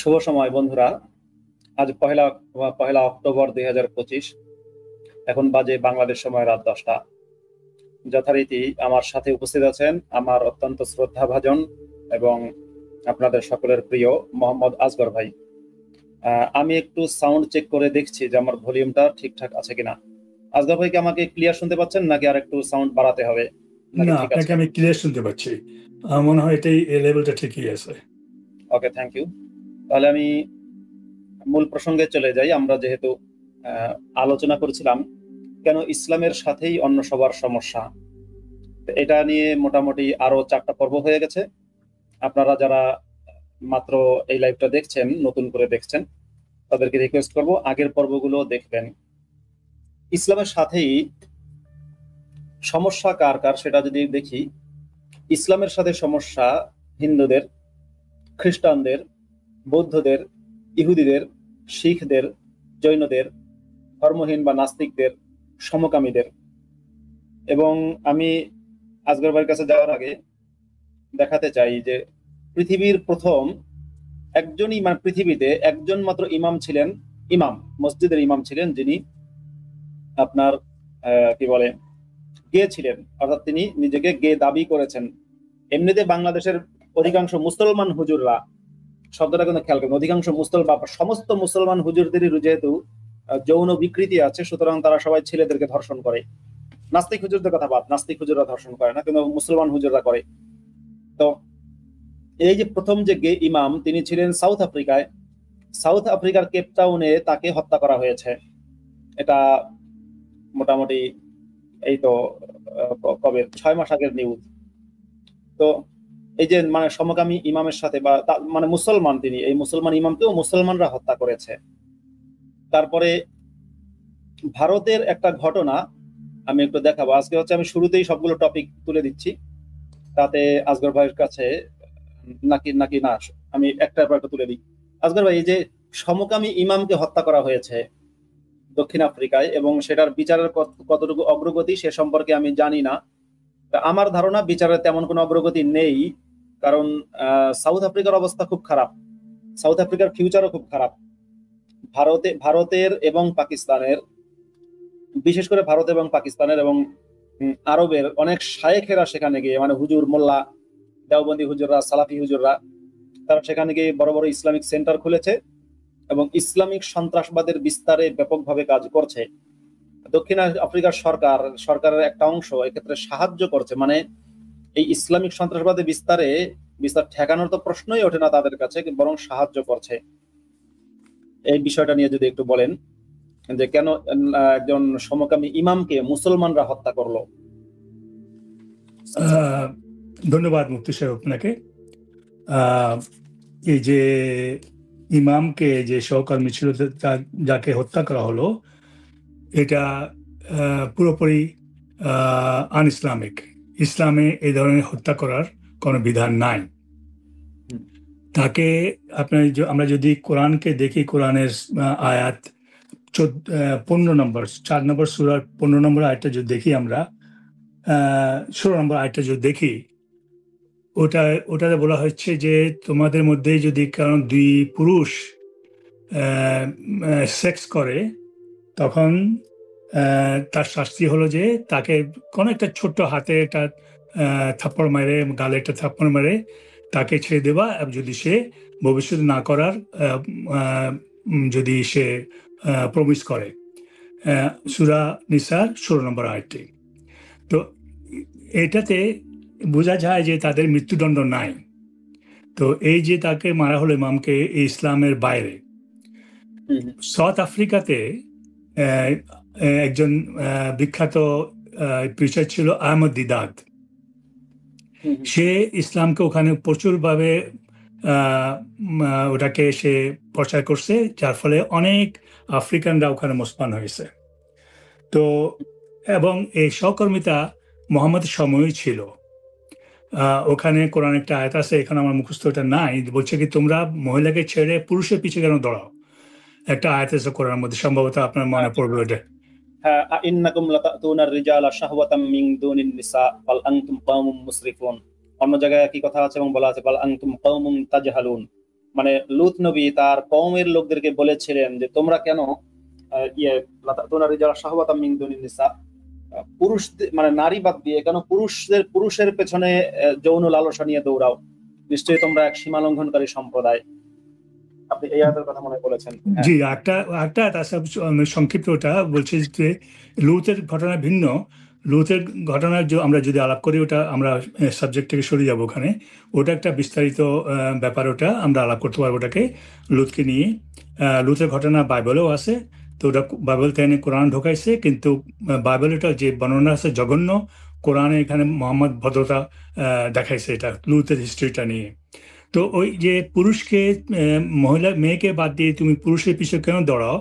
শুভ সময় বন্ধুরা। আজ পহেলা পহেলা অক্টোবর 2025। এখন বাজে বাংলাদেশ সময় রাত 10টা। যথারীতি আমার সাথে উপস্থিত আছেন আমার অত্যন্ত শ্রদ্ধাভাজন এবং আপনাদের সকলের প্রিয় মোহাম্মদ আসগর ভাই। আমি একটু সাউন্ড চেক করে দেখছি যে আমার ভলিউমটা ঠিকঠাক আছে কিনা। আসগর ভাই কি আমাকে ক্লিয়ার শুনতে পাচ্ছেন নাকি আর একটু সাউন্ড বাড়াতে হবে নাকি না, ঠিক আছে? আপনাকে আমি ক্লিয়ার শুনতে পাচ্ছি। আমার মনে হয় এটাই এই লেভেলটা ঠিকই আছে। ওকে, থ্যাংক ইউ। তাহলে আমি মূল প্রসঙ্গে চলে যাই। আমরা যেহেতু আলোচনা করেছিলাম কেন ইসলামের সাথেই অন্য সবার সমস্যা, এটা নিয়ে মোটামুটি আরো 4টা পর্ব হয়ে গেছে। আপনারা যারা মাত্র এই লাইভটা দেখছেন, নতুন করে দেখছেন, তাদেরকে রিকোয়েস্ট করব আগের পর্বগুলো দেখবেন। ইসলামের সাথেই সমস্যা কার কার সেটা যদি দেখি, ইসলামের সাথে সমস্যা হিন্দুদের, খ্রিস্টানদের, বৌদ্ধদের, ইহুদিদের, শিখদের, জৈনদের, ধর্মহীন বা নাস্তিকদের, সমকামীদের। এবং আমি আজগর ভাইয়ের কাছে যাওয়ার আগে দেখাতে চাই যে পৃথিবীর প্রথম একজনই, মানে পৃথিবীতে একজন মাত্র ইমাম ছিলেন, ইমাম, মসজিদের ইমাম ছিলেন, যিনি আপনার কি বলে গে ছিলেন, অর্থাৎ তিনি নিজেকে গে দাবি করেছেন। এমনিতে বাংলাদেশের অধিকাংশ মুসলমান হুজুররা, শব্দটা কিন্তু খেয়াল করবেন, অধিকাংশ মুসলমান বা সমস্ত মুসলমান হুজুরদেরই যেহেতু যৌন বিকৃতি আছে, সুতরাং তারা সবাই ছেলেদেরকে ধর্ষণ করে। নাস্তিক হুজুরদের কথা বাদ, নাস্তিক হুজুররা ধর্ষণ করে না, কিন্তু মুসলমান হুজুররা করে। তো এই যে প্রথম যে গে ইমাম, তিনি ছিলেন সাউথ আফ্রিকায়। সাউথ আফ্রিকার কেপটাউনে তাকে হত্যা করা হয়েছে। এটা মোটামুটি এই তো কবে 6 মাস আগের নিউজ। তো এই যে মানে সমকামী ইমামের সাথে বা মানে মুসলমান, তিনি এই মুসলমান ইমামকেও মুসলমানরা হত্যা করেছে। তারপরে ভারতের একটা ঘটনা আমি একটু দেখাবো আজকে। হচ্ছে আমি শুরুতেই সবগুলো টপিক তুলে দিচ্ছি, তাতে আসগর ভাইয়ের কাছে নাকি নাকি না, আমি একটার পর একটা তুলে দিই। আসগর ভাই, এই যে সমকামী ইমামকে হত্যা করা হয়েছে দক্ষিণ আফ্রিকায় এবং সেটার বিচারের কতটুকু অগ্রগতি সে সম্পর্কে আমি জানি না। আমার ধারণা বিচারের তেমন কোনো অগ্রগতি নেই, কারণ সাউথ আফ্রিকার অবস্থা খুব খারাপ, সাউথ আফ্রিকার ফিউচারও খুব খারাপ। ভারতের এবং পাকিস্তানের, বিশেষ করে ভারত এবং পাকিস্তানের এবং আরবের অনেক শায়েখেরা সেখানে গিয়ে, মানে হুজুর, মোল্লা, দেওবন্দি হুজুররা, সালাফি হুজুররা, তারা সেখানে গিয়ে বড় বড় ইসলামিক সেন্টার খুলেছে এবং ইসলামিক সন্ত্রাসবাদের বিস্তারে ব্যাপকভাবে কাজ করছে। দক্ষিণ আফ্রিকার সরকারের একটা অংশ এক্ষেত্রে সাহায্য করছে, মানে এই ইসলামিক সন্ত্রাসবাদের বিস্তার ঠেকানোর তো প্রশ্নই ওঠে না তাদের কাছে, বরং সাহায্য করছে। এই বিষয়টা নিয়ে যদি একটু বলেন যে কেন একজন সমকামী ইমামকে মুসলমানরা হত্যা করলো। ধন্যবাদ মুফতি সাহেব আপনাকে। এই যে ইমামকে, যে সহকর্মী ছিল যাকে হত্যা করা হলো, এটা পুরোপুরি আন ইসলামিক। ইসলামে এই ধরনের হত্যা করার কোনো বিধান নাই। তাকে আমরা যদি কোরআনকে দেখি, কোরআনের আয়াত 15 নম্বর, 4 নম্বর সূরার 15 নম্বর আয়াতটা যদি দেখি, আমরা 16 নম্বর আয়াতটা যদি দেখি, ওটাতে বলা হচ্ছে যে তোমাদের মধ্যে যদি কারণ 2 পুরুষ সেক্স করে, তখন তার শাস্তি হলো যে তাকে কোনো একটা ছোট্ট হাতে একটা থাপ্পড় মেরে, গালে একটা থাপ্পড় মেরে তাকে ছেড়ে দেবা, যদি সে ভবিষ্যতে না করার যদি সে প্রমিস করে। সূরা নিসার 16 নম্বর আয়াতটি। তো এটাতে বোঝা যায় যে তাদের মৃত্যুদণ্ড নাই। তো এই যে তাকে মারা হলো ইমামকে, ইসলামের বাইরে, সাউথ আফ্রিকাতে একজন বিখ্যাত প্রিচার ছিল আহমদ দিদাদ। সে ইসলামকে ওখানে প্রচুরভাবে ওটাকে সে প্রচার করছে, যার ফলে অনেক আফ্রিকানরা ওখানে মুসলমান হয়েছে। তো এবং এই সহকর্মিতা মোহাম্মদের সময়ই ছিল। ওখানে কোরআন একটা আয়াত আছে, এখানে আমার মুখস্থ এটা নাই, বলছে কি তোমরা মহিলাকে ছেড়ে পুরুষের পিছনে কেন দৌড়াও। একটা আয়াত আছে কোরআনের মধ্যে, সম্ভবত আপনার মনে পড়বে ওটা। হ্যাঁ, ইন্নাকুম লাতাতুনার রিজালা শাহওয়াতাম মিন দুনিন নিসা বাল আনতুম কওমুম মুসরিফুন। অন্য জায়গায় কি কথা আছে এবং বলা আছে বাল আনতুম কওমুম তাজহালুন, মানে লূত নবী তার কওমের লোকদেরকে বলেছিলেন যে তোমরা কেন তোমরা যারা শাহওয়াতা মিন দুনিন নিসা, পুরুষ মানে নারী বাদ দিয়ে কেন পুরুষের পেছনে যৌন লালসা নিয়ে দৌড়াও, নিশ্চয়ই তোমরা এক সীমা লঙ্ঘনকারী সম্প্রদায়। আপনি এই আয়াতের কথা মনে বলেছেন। জি, একটা একটা সংক্ষিপ্ত ওটা বলছে যে লুতের ঘটনা ভিন্ন। লুতের ঘটনা আমরা যদি আলাপ করি, ওটা আমরা সাবজেক্ট থেকে সরে যাবো ওখানে। ওটা একটা বিস্তারিত ব্যাপার, ওটা আমরা আলাপ করতে পারবো ওটাকে, লুতকে নিয়ে। লুতের ঘটনা বাইবেলেও আছে, তো ওটা বাইবেল থেকে কোরআন ঢোকাইছে, কিন্তু বাইবেলটা যে বর্ণনা আছে জঘন্য, কোরআনে এখানে মোহাম্মদ ভদ্রতা দেখাইছে এটা লুতের হিস্ট্রিটা নিয়ে। তো ওই যে পুরুষকে মেয়েকে বাদ দিয়ে তুমি পুরুষের পিছনে কেন দৌড়াও,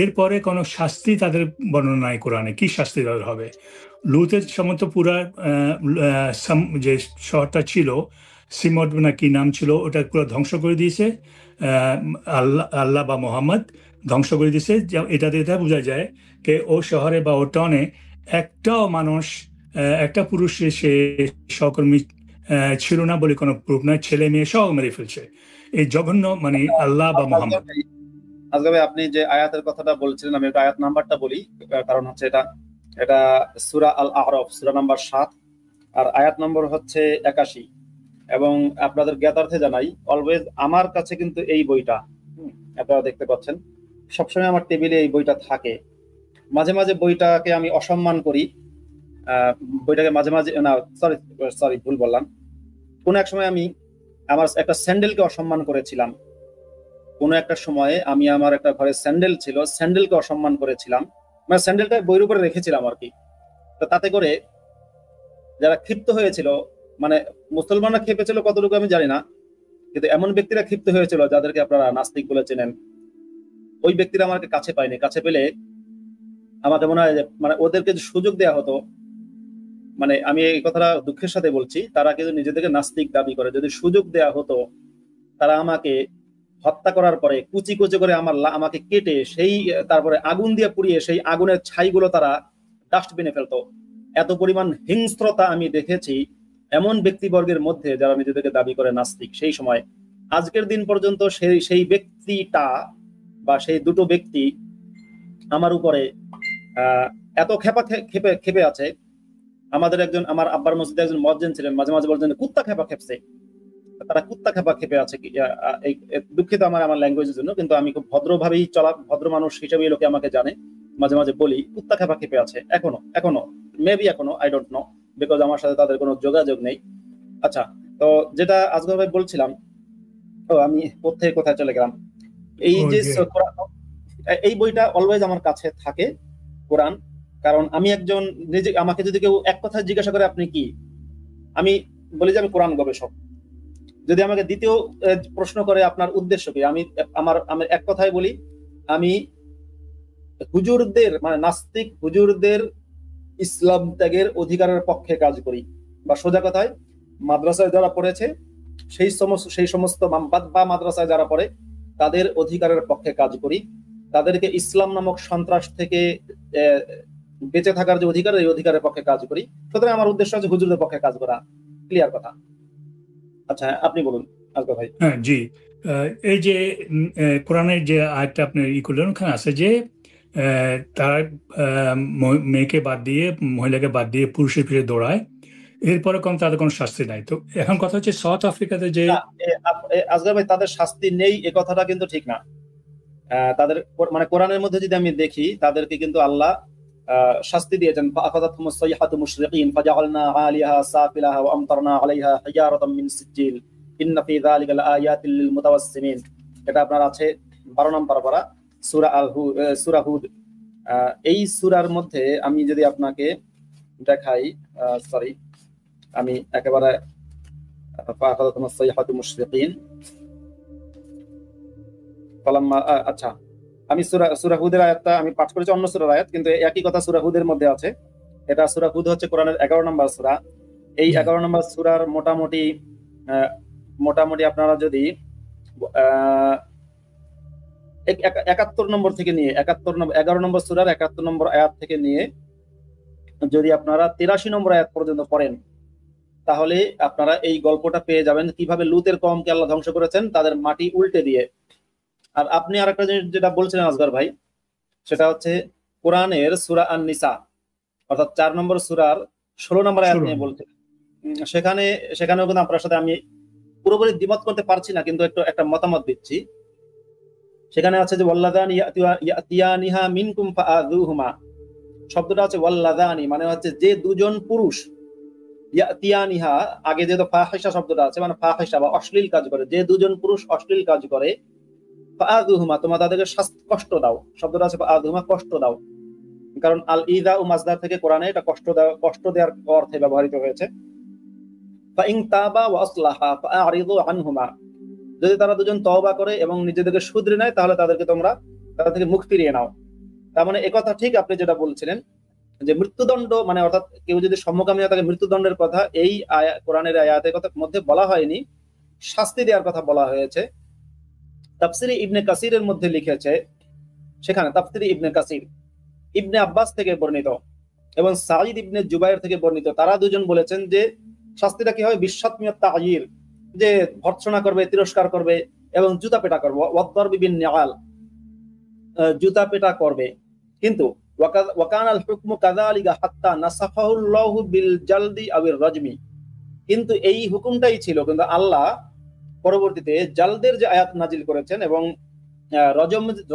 এরপরে কোনো শাস্তি তাদের বর্ণনা নাই কোরআনে, কি শাস্তি তাদের হবে। লুতের সমস্ত পুরা যে শহরটা ছিল, সিমড না কি নাম ছিল, ওটা পুরো ধ্বংস করে দিয়েছে আল্লাহ বা মোহাম্মদ, ধ্বংস করে দিয়েছে। এটাতে এটা বোঝা যায় যে ও শহরে বা ও টাউনে একটাও মানুষ, একটা পুরুষের সে সহকর্মী ছিল না বলে কোনো প্রুফ নাই, ছেলে মেয়ে সব মেরে ফেলছে। এই জঘন্য মানে আল্লাহ বা মোহাম্মদ। আজকে ভাই আপনি যে আয়াতের কথাটা বলছিলেন, আমি আয়াত নাম্বারটা বলি, কারণ হচ্ছে এটা সূরা আল আহরাফ, সূরা নাম্বার 7, আর আয়াত নম্বর হচ্ছে 81। এবং আপনাদের জ্ঞাতার্থে জানাই, অলওয়েজ আমার কাছে কিন্তু এই বইটা আপনারা দেখতে পাচ্ছেন সবসময় আমার টেবিলে এই বইটা থাকে। মাঝে মাঝে বইটাকে আমি অসম্মান করি, বইটাকে মাঝে মাঝে না, সরি ভুল বললাম। কোন এক সময় আমি আমার একটা স্যান্ডেলকে অসম্মান করেছিলাম। কোনো একটা সময়ে আমি আমার একটা ঘরে স্যান্ডেল ছিল, স্যান্ডেলকে অসম্মান করেছিলাম, মানে স্যান্ডেলটা বইয়ের উপরে রেখেছিলাম আর কি। তো তাতে করে যারা ক্ষিপ্ত হয়েছিল, মানে মুসলমানরা খেপেছিল কতটুকু আমি জানি না, কিন্তু এমন ব্যক্তিরা ক্ষিপ্ত হয়েছিল যাদেরকে আপনারা নাস্তিক বলে চেনেন, ওই ব্যক্তিরা আমাকে কাছে পায়নি। কাছে পেলে আমাকে মনে হয় যে মানে ওদেরকে যে সুযোগ দেওয়া হতো, মানে আমি এই কথাটা দুঃখের সাথে বলছি, তারা কিন্তু নিজেদেরকে নাস্তিক দাবি করে, যদি সুযোগ দেওয়া হতো তারা আমাকে হত্যা করার পরে কুচি কুচি করে আমাকে কেটে সেই তারপরে আগুন দিয়ে পুড়িয়ে সেই আগুনের ছাইগুলো তারা ডাস্টবিনে ফেলতো। এত পরিমাণ হিংস্রতা আমি দেখেছি এমন ব্যক্তিবর্গের মধ্যে যারা নিজেদেরকে দাবি করে নাস্তিক। সেই সময় আজকের দিন পর্যন্ত সেই ব্যক্তিটা বা সেই দুটো ব্যক্তি আমার উপরে এত খেপে আছে। আমাদের একজন, আমার আব্বার মসজিদে একজন মুয়াজ্জিন ছিলেন, মাঝে মাঝে বলতেন কুত্তা খেপা খেপছে। তারা কুত্তা খেপা খেপে আছে। দুঃখিত আমার ল্যাঙ্গুয়েজের জন্য, কিন্তু আমি খুব ভদ্রভাবেই ভদ্র মানুষ হিসেবে লোকে আমাকে জানে। মাঝে মাঝে বলি কুত্তা খেপা খেপে আছে, এখনো মেবি এখনো, আই ডোন্ট নো, বিকজ আমার সাথে তাদের কোনো যোগাযোগ নেই। আচ্ছা, তো যেটা আজগর ভাই বলছিলাম, তো আমি কোথায় চলে গেলাম। এই যে এই বইটা অলওয়েজ আমার কাছে থাকে, কোরআন। কারণ আমি একজন নিজে, আমাকে যদি কেউ এক কথা জিজ্ঞাসা করে আপনি কি, আমি বলি যে আমি কোরআন গবেষক। যদি আমাকে দ্বিতীয় প্রশ্ন করে আপনার উদ্দেশ্য কি, আমি এক কথায় বলি আমি হুজুরদের মানে নাস্তিক হুজুরদের ইসলাম ত্যাগের অধিকারের পক্ষে কাজ করি, বা সোজা কথায় মাদ্রাসায় যারা পড়েছে সেই সমস্ত বা মাদ্রাসায় যারা পড়ে তাদের অধিকারের পক্ষে কাজ করি, তাদেরকে ইসলাম নামক সন্ত্রাস থেকে বেঁচে থাকার যে অধিকার, এই অধিকারের পক্ষে কাজ করি। সুতরাং আমার উদ্দেশ্য হচ্ছে হুজুরদের পক্ষে কাজ করা। ক্লিয়ার কথা? আচ্ছা, আপনি বলুন আজগর ভাই। হ্যাঁ জি, এই যে কোরআনের যে আয়াতটা আপনি করলেন, ওখানে আছে যে তার মেয়েকে বাদ দিয়ে, মহিলাকে বাদ দিয়ে পুরুষের পিছিয়ে দৌড়ায়, এরপরে তাদের কোনো শাস্তি নাই। তো এখন কথা হচ্ছে সাউথ আফ্রিকাতে যে আজগর ভাই তাদের শাস্তি নেই এ কথাটা কিন্তু ঠিক না। তাদের মানে কোরআনের মধ্যে যদি আমি দেখি, তাদেরকে কিন্তু আল্লাহ শাস্তি দিয়েছেন। ফাআখাযাতহুমুস সাইহাতু মুশরিকিন ফাজাআলনা আলিয়াহা সাফিলাহা ওয়া আমতারনা আলাইহা হিজারাতাম মিন সিজ্জিল ইন্না ফি যালিকা লাআয়াতিল লিল মুতাওয়াসসিমিন। এটা আপনার আছে 12 নম্বর পারা, সূরা হুদ। এই সূরার মধ্যে আমি যদি আপনাকে দেখাই, সরি আমি একেবারে ফাআখাযাতহুমুস সাইহাতু মুশরিকিন ফালাম্মা, আচ্ছা আমি সূরা হুদের আয়াতটা আমি পাঠ করেছি, অন্য সূরার আয়াত, কিন্তু একই কথা সূরা হুদের মধ্যে আছে। এটা সূরা হুদ হচ্ছে কোরআনের 11 নম্বর সূরা। এই 11 নম্বর সূরার মোটামুটি আপনারা যদি 71 নম্বর থেকে নিয়ে 11 নম্বর সূরার 71 নম্বর আয়াত থেকে নিয়ে যদি আপনারা 83 নম্বর আয়াত পর্যন্ত পড়েন, তাহলে আপনারা এই গল্পটা পেয়ে যাবেন কিভাবে লুতের কওমকে আল্লাহ ধ্বংস করেছেন তাদের মাটি উল্টে দিয়ে। আর আপনি আরেকটা জিনিস যেটা বলছিলেন আসগর ভাই, সেটা হচ্ছে কোরআনের সূরা আন-নিসা অর্থাৎ 4 নম্বর সূরার 16 নম্বর আয়াত 16 নিয়ে বলতে, সেখানেও কিন্তু আপনার সাথে আমি পুরোপুরি দ্বিমত করতে পারছি না, কিন্তু একটু একটা মতামত দিচ্ছি। সেখানে আছে যে ওয়াল্লাযানি ইয়াতিয়ানিহা মিনকুম ফাআযুহুমা, শব্দটা আছে ওয়াল্লাযানি, মানে হচ্ছে যে দুজন পুরুষ, ইয়াতিয়ানিহা আগে যেহেতু ফাহিশা শব্দটা আছে, মানে ফাহিশা বা অশ্লীল কাজ করে, যে দুজন পুরুষ অশ্লীল কাজ করে, ফাআযুহুমা তোমরা তাদেরকে কষ্ট দাও, শব্দটা আছে ফাআযুহুমা কষ্ট দাও, কারণ আল ইযা ও মাজদার থেকে কোরআনে এটা কষ্ট দেওয়ার অর্থে ব্যবহৃত হয়েছে। ফাইন তাবা ওয়া আসলাহা ফাআরিদু আনহুমা, যদি তারা দুজন তওবা করে এবং নিজেদেরকে শুধরে নেয় তাহলে তাদের থেকে মুখ ফিরিয়ে নাও। তার মানে একথা ঠিক আপনি যেটা বলছিলেন যে মৃত্যুদণ্ড, মানে অর্থাৎ কেউ যদি সমকামী হয় তাকে মৃত্যুদণ্ডের কথা এই কোরআনের আয়াতের কথা মধ্যে বলা হয়নি, শাস্তি দেওয়ার কথা বলা হয়েছে। তাফসিরে ইবনে কাসিরের মধ্যে লিখেছে, সেখানে তাফসিরে ইবনে কাসির ইবনে আব্বাস থেকে বর্ণিত এবং সাঈদ ইবনে জুবাইর থেকে বর্ণিত, তারা দুজন বলেছেন যে শাস্তিটা কি হবে, বিশ্বতমিয়ত তাগয়ির, যে ভর্ৎসনা করবে, তিরস্কার করবে এবং জুতা পেটা করবে, ওয়াদরবি বিন নিআল, জুতা পেটা করবে। কিন্তু ওয়াকানাল হুকমু কাযালিকা হাত্তা নাসাখাহুল্লাহু বিল জালদি আবির রাজমি, কিন্তু এই হুকুমটাই ছিল, কিন্তু আল্লাহ পরবর্তীতে জালদের যে আয়াত নাজিল করেছেন এবং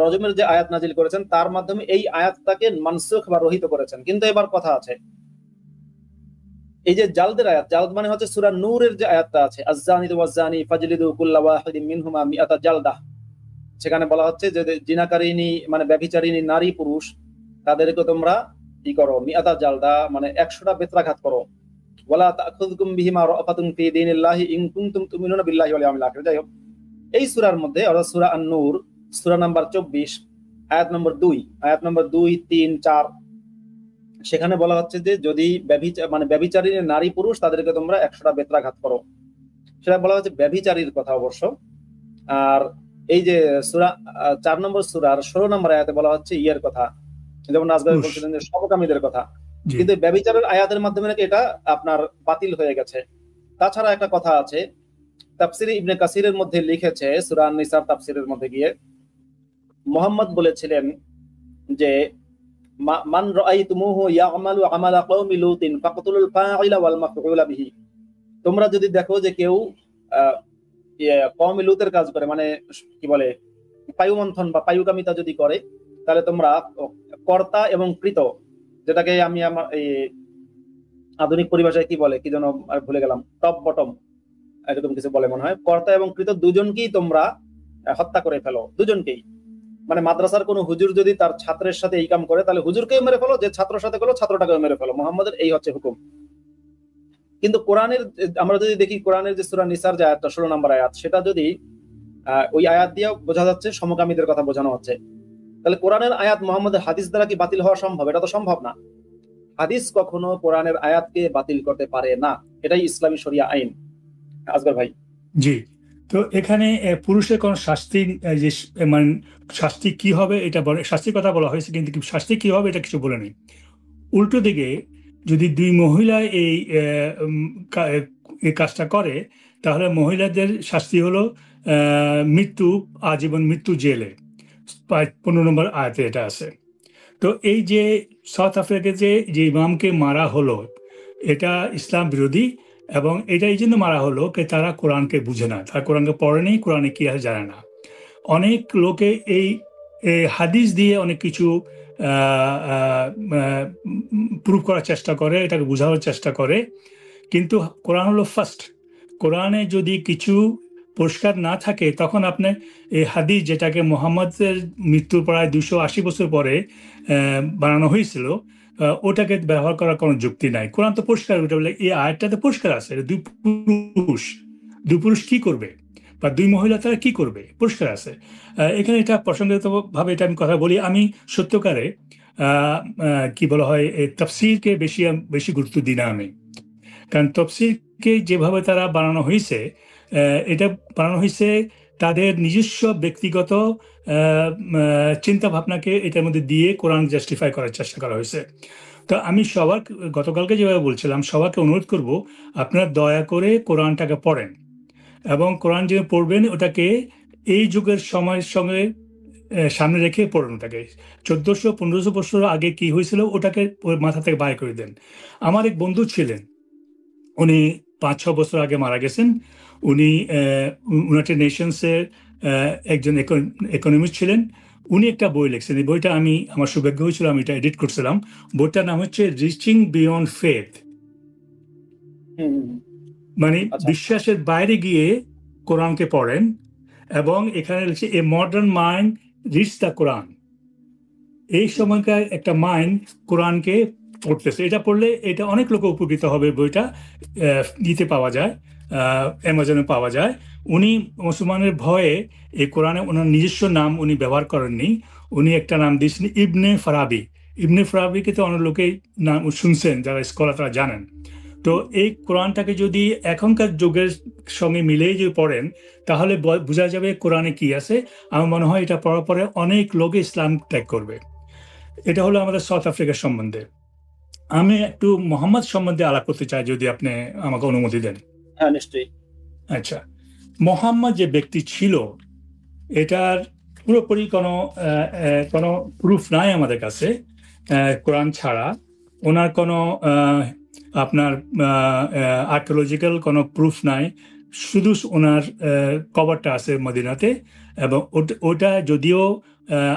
রজমের যে আয়াত নাজিল করেছেন তার মাধ্যমে এই আয়াতটাকে মানসুখ বা রহিত করেছেন। কিন্তু এবার কথা আছে, এই যে জালদের আয়াত, জালদ মানে হচ্ছে সূরা নূরের যে আয়াতটা আছে, আয-যানিতু ওয়াজ-যানি ফাজলিদু কুল্লা ওয়াহিদিন মিনহুমা মিআতা জালদা, সেখানে বলা হচ্ছে যে জিনাকারিনী মানে ব্যভিচারিণী নারী পুরুষ তাদেরকে তোমরা কি করো, মিআতা জালদা মানে 100টা বেত্রাঘাত করো। ওয়ালা তাখুযকুম বিহিমা রাফাতুন ফি দীনিল্লাহি ইন কুনতুম তুমিনুনা বিল্লাহি ওয়াল ইয়াউমিল আখির। যাই হোক, এই সূরার মধ্যে অর্থাৎ সূরা আন-নূর সূরা নাম্বার 24 আয়াত নম্বর 2, 3, 4, সেখানে বলা হচ্ছে যে যদি ব্যভিচারী নারী পুরুষ তাদেরকে তোমরা 100টা বেত্রাঘাত করো, সেটা বলা হচ্ছে ব্যভিচারীর কথা অবশ্য। আর এই যে সূরা 4 নম্বর সূরার 16 নম্বর আয়াতে বলা হচ্ছে ইয়ের কথা, যেমন আজগার বলছিলেন যে সমকামীদের কথা, কিন্তু ব্যভিচারের আয়াতের মাধ্যমে নাকি এটা আপনার বাতিল হয়ে গেছে। তাছাড়া একটা কথা আছে, তাফসিরে ইবনে কাসিরের মধ্যে লিখেছে, সূরা আন-নিসার তাফসিরের মধ্যে গিয়ে মুহাম্মদ বলেছিলেন যে মান রাআইতুমুহু ইয়ামালু আমালা কওমি লুতিন ফাকতুলুল ফাইলা ওয়াল মাফউলা বিহি, তোমরা যদি দেখো যে কেউ কওমি লুতের কাজ করে, মানে কি বলে পায়ুমন্থন বা পায়ুকামিতা যদি করে, তাহলে তোমরা কর্তা এবং কৃত, যেটাকে আমি আমার এই আধুনিক পরিভাষায় কি বলে কি যেন ভুলে গেলাম, টপ বটম এরকম কিছু বলে মনে হয়, কর্তা এবং কৃত দুজনকেই তোমরা হত্যা করে ফেলো, দুজনকেই। মানে মাদ্রাসার কোনো হুজুর যদি তার ছাত্রের সাথে এই কাম করে তাহলে হুজুরকেও মেরে ফেলো, যে ছাত্রের সাথে করলো ছাত্রটাকেও মেরে ফেলো। মুহাম্মদের এই হচ্ছে হুকুম। কিন্তু কোরআনের আমরা যদি দেখি, কোরআনের যে সূরা নিসার যে আয়াতটা 16 নম্বর আয়াত, সেটা যদি ওই আয়াত দিয়ে বোঝা যাচ্ছে সমকামীদের কথা বোঝানো হচ্ছে, তাহলে কোরআনের আয়াত মুহাম্মদের হাদিস দ্বারা কি বাতিল হওয়া সম্ভব? এটা তো সম্ভব না। হাদিস কখনো কোরআনের আয়াতকে বাতিল করতে পারে না, এটাই ইসলামী শরিয়া আইন। আসগর ভাই। জি, তো এখানে পুরুষের কোন শাস্তি, যে মানে শাস্তি কি হবে এটা বলে, শাস্তির কথা বলা হয়েছে, কিন্তু শাস্তি কি হবে এটা কিছু বলে নেই। উল্টো দিকে যদি দুই মহিলা এই কাজটা করে, তাহলে মহিলাদের শাস্তি হলো মৃত্যু, আজীবন মৃত্যু জেলে, 15 নম্বর আয়াতে এটা আছে। তো এই যে সাউথ আফ্রিকাতে যে ইমামকে মারা হলো, এটা ইসলাম বিরোধী, এবং এটা এই জন্য মারা হলো যে তারা কোরআনকে বুঝে না, তারা কোরআনকে পড়েনি, কোরআনে কি আছে জানে না। অনেক লোকে এই হাদিস দিয়ে অনেক কিছু প্রুভ করার চেষ্টা করে, এটাকে বোঝানোর চেষ্টা করে, কিন্তু কোরআন হলো ফার্স্ট। কোরআনে যদি কিছু পরিষ্কার না থাকে, তখন আপনি এই হাদিস, যেটাকে মুহাম্মদের মৃত্যুর প্রায় 280 বছর পরে বানানো হয়েছিল, ওটাকে ব্যবহার করার কোনো যুক্তি নাই। কোরআন তো পরিষ্কার, ওটা বলে এই আয়াতটাতে পরিষ্কার আছে, দুই পুরুষ কি করবে বা দুই মহিলা তারা কি করবে, পরিষ্কার আছে। এখানে এটা প্রসঙ্গিত ভাবে এটা আমি কথা বলি, আমি সত্যকারে কি বলা হয় তাফসীরকে বেশি গুরুত্ব দিই না আমি, কারণ তাফসীরকে যেভাবে তারা বানানো হয়েছে, এটা বানানো হয়েছে তাদের নিজস্ব ব্যক্তিগত চিন্তা ভাবনাকে এটার মধ্যে দিয়ে কোরআন জাস্টিফাই করার চেষ্টা করা হয়েছে। তো আমি সবার, গতকালকে যেভাবে বলছিলাম, সবাইকে অনুরোধ করব আপনারা দয়া করে কোরআনটাকে পড়েন, এবং কোরআন যে পড়বেন ওটাকে এই যুগের সময়ের সঙ্গে সামনে রেখে পড়েন ওটাকে। 1400-1500 বছর আগে কি হয়েছিল ওটাকে ওর মাথা থেকে বাইর করে দেন। আমার এক বন্ধু ছিলেন, উনি 5-6 বছর আগে মারা গেছেন। উনি ইউনাইটেড নেশনসের একজন ইকোনমিস্ট ছিলেন। উনি একটা বই লিখছেন, এই বইটা আমি, আমার সৌভাগ্য হয়েছিল আমি এটা এডিট করছিলাম। বইটার নাম হচ্ছে রিচিং বিয়ন্ড ফেথ, মানে আচ্ছা। বিশ্বাসের বাইরে গিয়ে কোরআনকে পড়েন। এবং এখানে লিখছে a modern mind reads the Quran. এই সময়কার একটা মাইন্ড কোরআনকে পড়তেছে, এটা পড়লে এটা অনেক লোক উপকৃত হবে। বইটা দিতে পাওয়া যায়, অ্যামাজনে পাওয়া যায়। উনি মুসলমানের ভয়ে এই কোরআনে ওনার নিজস্ব নাম উনি ব্যবহার করেননি, উনি একটা নাম দিয়েছেন ইবনে ফারাবি। ইবনে ফারাবিকে তো অনেক লোকেই নাম শুনছেন, যারা স্কলার তারা জানেন। তো এই কোরআনটাকে যদি এখনকার যুগের সঙ্গে মিলেই যদি পড়েন তাহলে বোঝা যাবে কোরআনে কি আছে। আমার মনে হয় এটা পড়ার পরে অনেক লোক ইসলাম ত্যাগ করবে। এটা হলো আমাদের সাউথ আফ্রিকার সম্বন্ধে। আমি একটু মোহাম্মদ সম্বন্ধে আলাপ করতে চাই, যদি আপনি আমাকে অনুমতি দেন। হ্যাঁ, নিশ্চয়ই। আচ্ছা, মোহাম্মদ যে ব্যক্তি ছিল এটার পুরোপুরি কোনো প্রুফ নাই আমাদের কাছে কোরআন ছাড়া। ওনার কোনো আপনার আর্কিওলজিক্যাল কোনো প্রুফ নাই, শুধু ওনার কবরটা আছে মদিনাতে। এবং ওটা যদিও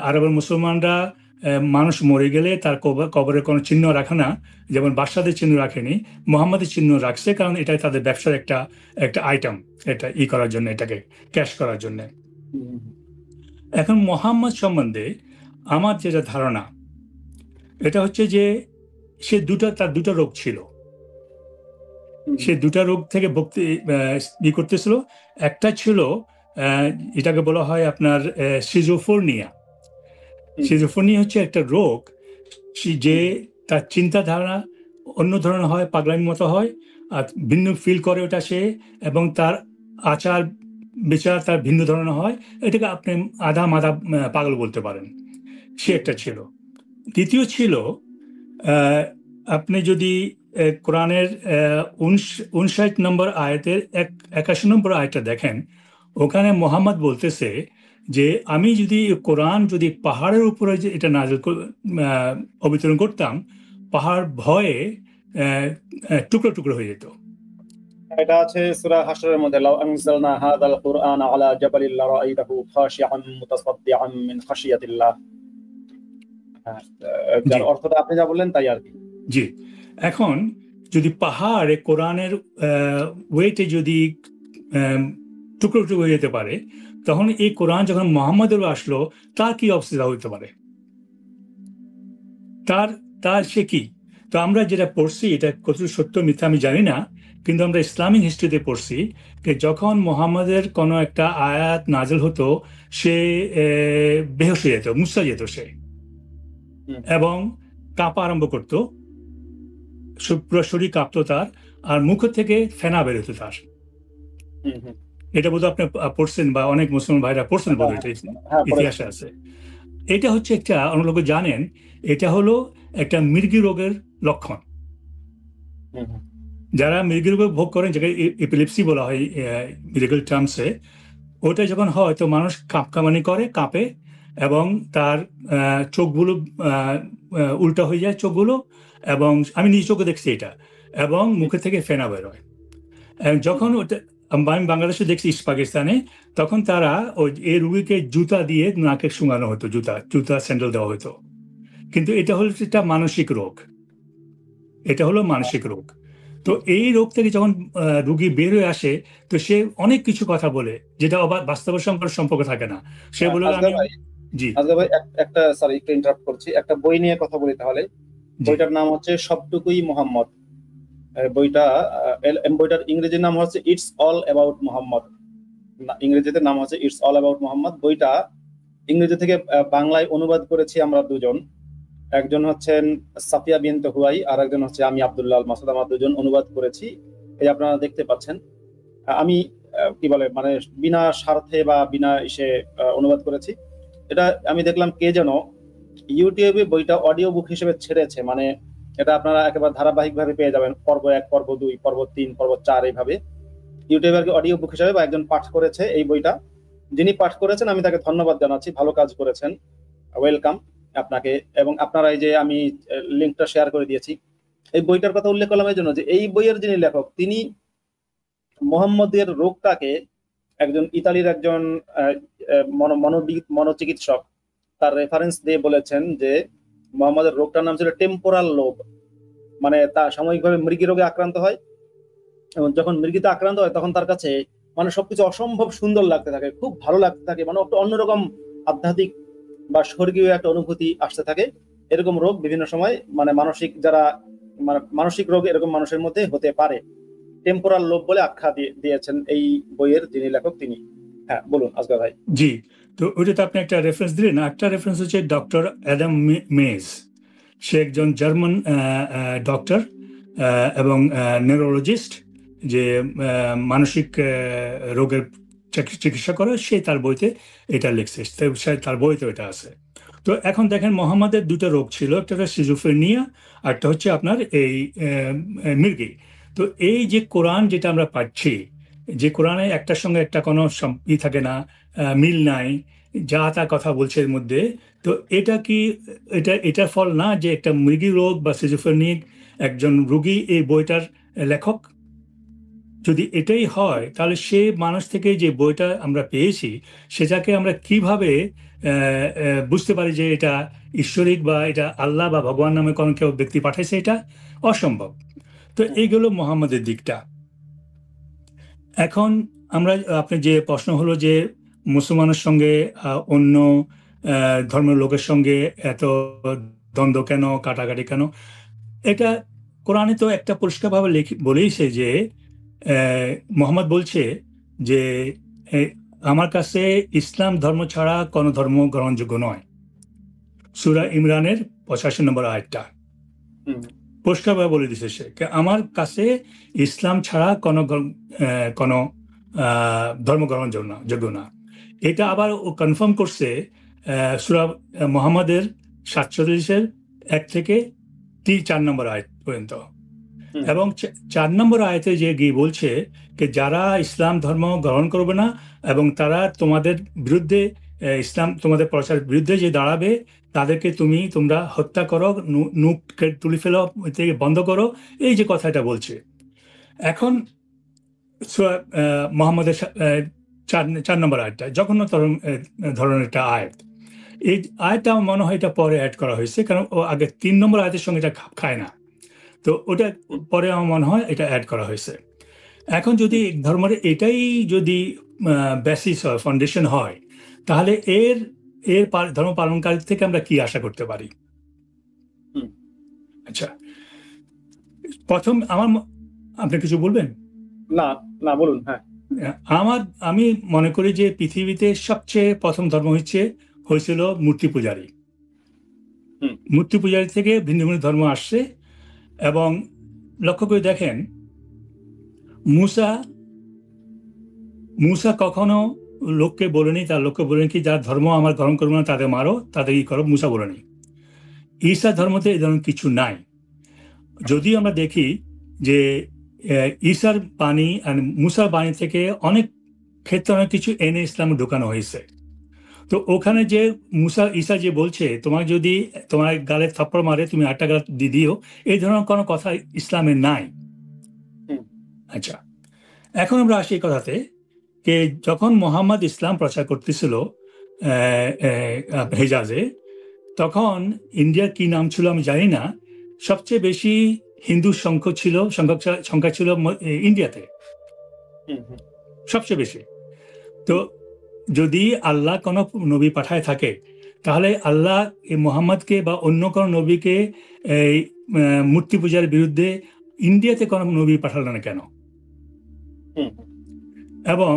আরবের মুসলমানরা মানুষ মরে গেলে তার কবরের কোনো চিহ্ন রাখে না, যেমন বাদশাদের চিহ্ন রাখেনি, মোহাম্মদের চিহ্ন রাখছে, কারণ এটাই তাদের ব্যবসার একটা আইটেম, এটা করার জন্য, এটাকে ক্যাশ করার জন্য। এখন মোহাম্মদ সম্বন্ধে আমার যেটা ধারণা, এটা হচ্ছে যে তার দুটো রোগ ছিল। সে দুটা রোগ থেকে করতেছিল। একটা ছিল এটাকে বলা হয় আপনার সিজোফোরনিয়া। সিজোফোরনিয়া হচ্ছে একটা রোগ যে তার চিন্তাধারা অন্য ধরনের হয়, পাগলামির মতো হয়, আর ভিন্ন ফিল করে ওটা সে, এবং তার আচার বিচার তার ভিন্ন ধরনের হয়। এটাকে আপনি আধা মাধা পাগল বলতে পারেন। সে একটা ছিল। দ্বিতীয় ছিল, আপনি যদি কোরআনের 59 নম্বর আয়াতের 81 নম্বর আয়াতটা দেখেন, ওখানে মোহাম্মদ বলতেছে যে আমি যদি কোরআন যদি পাহাড়ের উপরে যে এটা অবতরণ করতাম, পাহাড় ভয়ে টুকরো টুকরো হয়ে যেত। এটা আছে সূরা হাশরের মধ্যে, লাউ আনজালনা হাযাল কুরআনা আলা জাবালিন লারাআইতাহু খাশিআন মুতাসাদ্দিআন মিন খাশিয়াতিল্লাহ। যার অর্থটা আপনি যা বললেন তাই আর কি। জি, এখন যদি পাহাড়ে কোরআনের ওয়েটে যদি টুকরো টুকরো হয়ে যেতে পারে, তখন এই কোরআন যখন মোহাম্মদের আসলো তার কি অবস্থা হতে পারে, তার সে কি? তো আমরা যেটা পড়ছি, এটা কত সত্য মিথ্যা আমি জানি না, কিন্তু আমরা ইসলামিক হিস্ট্রিতে পড়ছি যে যখন মোহাম্মদের কোনো একটা আয়াত নাজেল হতো, সে বেহুশ হয়ে যেত, মুসা যেত সে, এবং কাঁপা আরম্ভ করতো, পুরো শরীর কাঁপতো তার, আর মুখ থেকে ফেনা বেরোতো তার। এটা বোধহয় আপনি পড়ছেন, বা অনেক মুসলমান ভাইরা পড়ছেন বোধহয়, এটা ইতিহাসে আছে। এটা হচ্ছে একটা, অনেক লোক জানেন, এটা হলো একটা মৃগী রোগের লক্ষণ। যারা মৃগী রোগ ভোগ করেন, যেটা এপিলেপসি বলা হয় মেডিকেল টার্মসে, ওটা যখন হয় তো মানুষ কাঁপকামানি করে, কাঁপে, এবং তার চোখগুলো উল্টা হয়ে যায় চোখগুলো, এবং আমি নিজ চোখে দেখছি এটা, এবং মুখে থেকে ফেনা বেরোয়। যখন ওটা আমি বাংলাদেশে দেখছি, ইস্ট পাকিস্তানে, তখন তারা এই রুগীকে জুতা দিয়ে নাকে শুঙানো হতো, জুতা স্যান্ডেল দেওয়া হতো। কিন্তু এটা হলো একটা মানসিক রোগ, এটা হলো মানসিক রোগ। তো এই রোগ থেকে যখন রুগী বের হয়ে আসে, তো সে অনেক কিছু কথা বলে যেটা বাস্তবের সঙ্গে সম্পর্ক থাকে না। সে বলে জি ভাই, একটা সরি একটু ইন্টারাপ্ট করছি, একটা বই নিয়ে কথা বলি তাহলে। বইটার নাম হচ্ছে সবটুকুই মোহাম্মদ। বইটার ইংরেজি নাম হচ্ছে ইটস অল অ্যাবাউট মোহাম্মদ। ইংরেজিতে নাম হচ্ছে ইটস অল অ্যাবাউট মোহাম্মদ। বইটা ইংরেজি থেকে বাংলায় অনুবাদ করেছি আমরা দুজন, একজন হচ্ছেন সাফিয়া বিনতে হুয়াই, আর একজন হচ্ছে আমি আব্দুল্লাহ আল মাসুদ। আমরা দুজন অনুবাদ করেছি, এই আপনারা দেখতে পাচ্ছেন। আমি কি বলে মানে বিনা স্বার্থে বা বিনা অনুবাদ করেছি। এটা আমি দেখলাম কে যেন ইউটিউবে বইটা অডিও বুক হিসেবে ছেড়েছে, মানে এটা আপনারা একেবারে ধারাবাহিকভাবে পেয়ে যাবেন, পর্ব 1, পর্ব 2, পর্ব 3, পর্ব 4 এইভাবে ইউটিউবে আর কি অডিও বুক হিসাবে, বা একজন পাঠ করেছে এই বইটা। যিনি পাঠ করেছেন আমি তাকে ধন্যবাদ জানাচ্ছি, ভালো কাজ করেছেন, ওয়েলকাম আপনাকে। এবং আপনারা এই যে আমি লিঙ্কটা শেয়ার করে দিয়েছি, এই বইটার কথা উল্লেখ করলাম এই জন্য যে এই বইয়ের যিনি লেখক তিনি মোহাম্মদের রোগটাকে, একজন ইতালির একজন মনোচিকিৎসক তার রেফারেন্স দিয়ে বলেছেন যে মোহাম্মদের রোগটার নাম ছিল টেম্পোরাল লোব, মানে তা সাময়িকভাবে মৃগী রোগে আক্রান্ত হয়, এবং যখন মৃগীতে আক্রান্ত হয় তখন তার কাছে মানে সবকিছু অসম্ভব সুন্দর লাগতে থাকে, খুব ভালো লাগতে থাকে, মানে একটা অন্যরকম আধ্যাত্মিক বা স্বর্গীয় একটা অনুভূতি আসতে থাকে। এরকম রোগ বিভিন্ন সময় মানে মানসিক যারা মানে মানসিক রোগ এরকম মানুষের মধ্যে হতে পারে। টেম্পোরাল লোভ বলে আখ্যা দিয়েছেন এই বইয়ের যিনি লেখক তিনি। হ্যাঁ বলুন আজগর ভাই। জি, তো ওইটাতে আপনি একটা রেফারেন্স দিলেন, একটা রেফারেন্স হচ্ছে ডক্টর অ্যাডাম মেজ। সে একজন জার্মান ডক্টর এবং নিউরোলজিস্ট, যে মানসিক রোগের চিকিৎসা করে, সে তার বইতে এটা লিখছে, তার বইতে এটা আছে। তো এখন দেখেন মোহাম্মদের দুটো রোগ ছিল, একটা হচ্ছে সিজোফ্রেনিয়া, আর একটা হচ্ছে আপনার এই মৃগী। তো এই যে কোরআন যেটা আমরা পাচ্ছি, যে কোরআনে একটার সঙ্গে একটা কোনো থাকে না, মিল নাই, যা তা কথা বলছে এর মধ্যে। তো এটা কি এটার ফল না যে একটা মৃগী রোগ বা সিজোফ্রেনিক একজন রোগী এই বইটার লেখক? যদি এটাই হয় তাহলে সে মানুষ থেকে যে বইটা আমরা পেয়েছি সেটাকে আমরা কিভাবে বুঝতে পারি যে এটা ঈশ্বরিক বা এটা আল্লাহ বা ভগবান নামে কোনো কেউ ব্যক্তি পাঠাইছে? এটা অসম্ভব। তো এইগুলো মোহাম্মদের দিকটা। এখন আমরা, আপনি যে প্রশ্ন হলো যে মুসলমানের সঙ্গে অন্য ধর্মের লোকের সঙ্গে এত দ্বন্দ্ব কেন, কাটাকাটি কেন? এটা কোরআনে তো একটা পরিষ্কারভাবে বলেইছে যে মোহাম্মদ বলছে যে আমার কাছে ইসলাম ধর্ম ছাড়া কোনো ধর্ম গ্রহণযোগ্য নয়। সূরা ইমরানের 85 নম্বর আয়াতটা পরিষ্কারভাবে বলে দিছে সে, আমার কাছে ইসলাম ছাড়া কোনো ধর্ম গ্রহণযোগ্য না। এটা আবার ও কনফার্ম করছে সূরা মুহাম্মাদের 47-এর 1 থেকে 4 নম্বর আয়াত পর্যন্ত। এবং 4 নম্বর আয়াতে যে গিয়ে বলছে যে যারা ইসলাম ধর্ম গ্রহণ করবে না এবং তারা তোমাদের বিরুদ্ধে, ইসলাম তোমাদের প্রচারের বিরুদ্ধে যে দাঁড়াবে, তাদেরকে তোমরা হত্যা করো, নুক তুলে ফেলো, থেকে বন্ধ করো, এই যে কথাটা বলছে। এখন মোহাম্মদের 4 নম্বর আয়াতটা জঘন্য ধরনের একটা আয়াত। এই আয়াতটা আমার মনে হয় এটা পরে অ্যাড করা হয়েছে, কারণ ও আগে 3 নম্বর আয়াতের সঙ্গে এটা খাপ খায় না, তো ওটা পরে আমার মনে হয় এটা অ্যাড করা হয়েছে। এখন যদি ধর্মের এটাই যদি বেসিস হয়, ফাউন্ডেশন হয়, তাহলে এর ধর্ম পালনকারী থেকে আমরা কি আশা করতে পারি? আচ্ছা, প্রথম আপনি কিছু বলবেন? না না বলুন। হ্যাঁ, আমি মনে করি যে পৃথিবীতে সবচেয়ে প্রথম ধর্ম হয়েছিল মূর্তি পূজারী। মূর্তি পূজারী থেকে ভিন্ন ভিন্ন ধর্ম আসছে। এবং লক্ষ্য করে দেখেন, মূসা কখনো লোককে বলেনি, তার লোককে বলেনি কি যার ধর্ম আমার গ্রহণ করবো না তাদের মারো, তাদের ই করো, মূসা বলেনি। ঈসা ধর্মতে এই ধরনের কিছু নাই। যদি আমরা দেখি যে ঈসার বাণী আর মূসার বাণী থেকে অনেক ক্ষেত্রে অনেক কিছু এনে ইসলামে ঢোকানো হয়েছে। তো ওখানে যে ঈসা যে বলছে তোমার যদি তোমার গালে থাপ্পড় মারে তুমি 8টা গাল দিয়ে দিও, এই ধরনের কোনো কথা ইসলামে নাই। আচ্ছা, এখন আমরা আসি এই কথাতে যে যখন মোহাম্মদ ইসলাম প্রচার করতেছিল হেজাজে, তখন ইন্ডিয়ার কি নাম ছিল আমি জানি না, সবচেয়ে বেশি হিন্দু সংখ্যা ছিল ইন্ডিয়াতে, সবচেয়ে বেশি। তো যদি আল্লাহ কোনো নবী পাঠায় থাকে, তাহলে আল্লাহ এই মোহাম্মদকে বা অন্য কোনো নবীকে এই মূর্তি পূজার বিরুদ্ধে ইন্ডিয়াতে কোনো নবী পাঠালো না কেন? এবং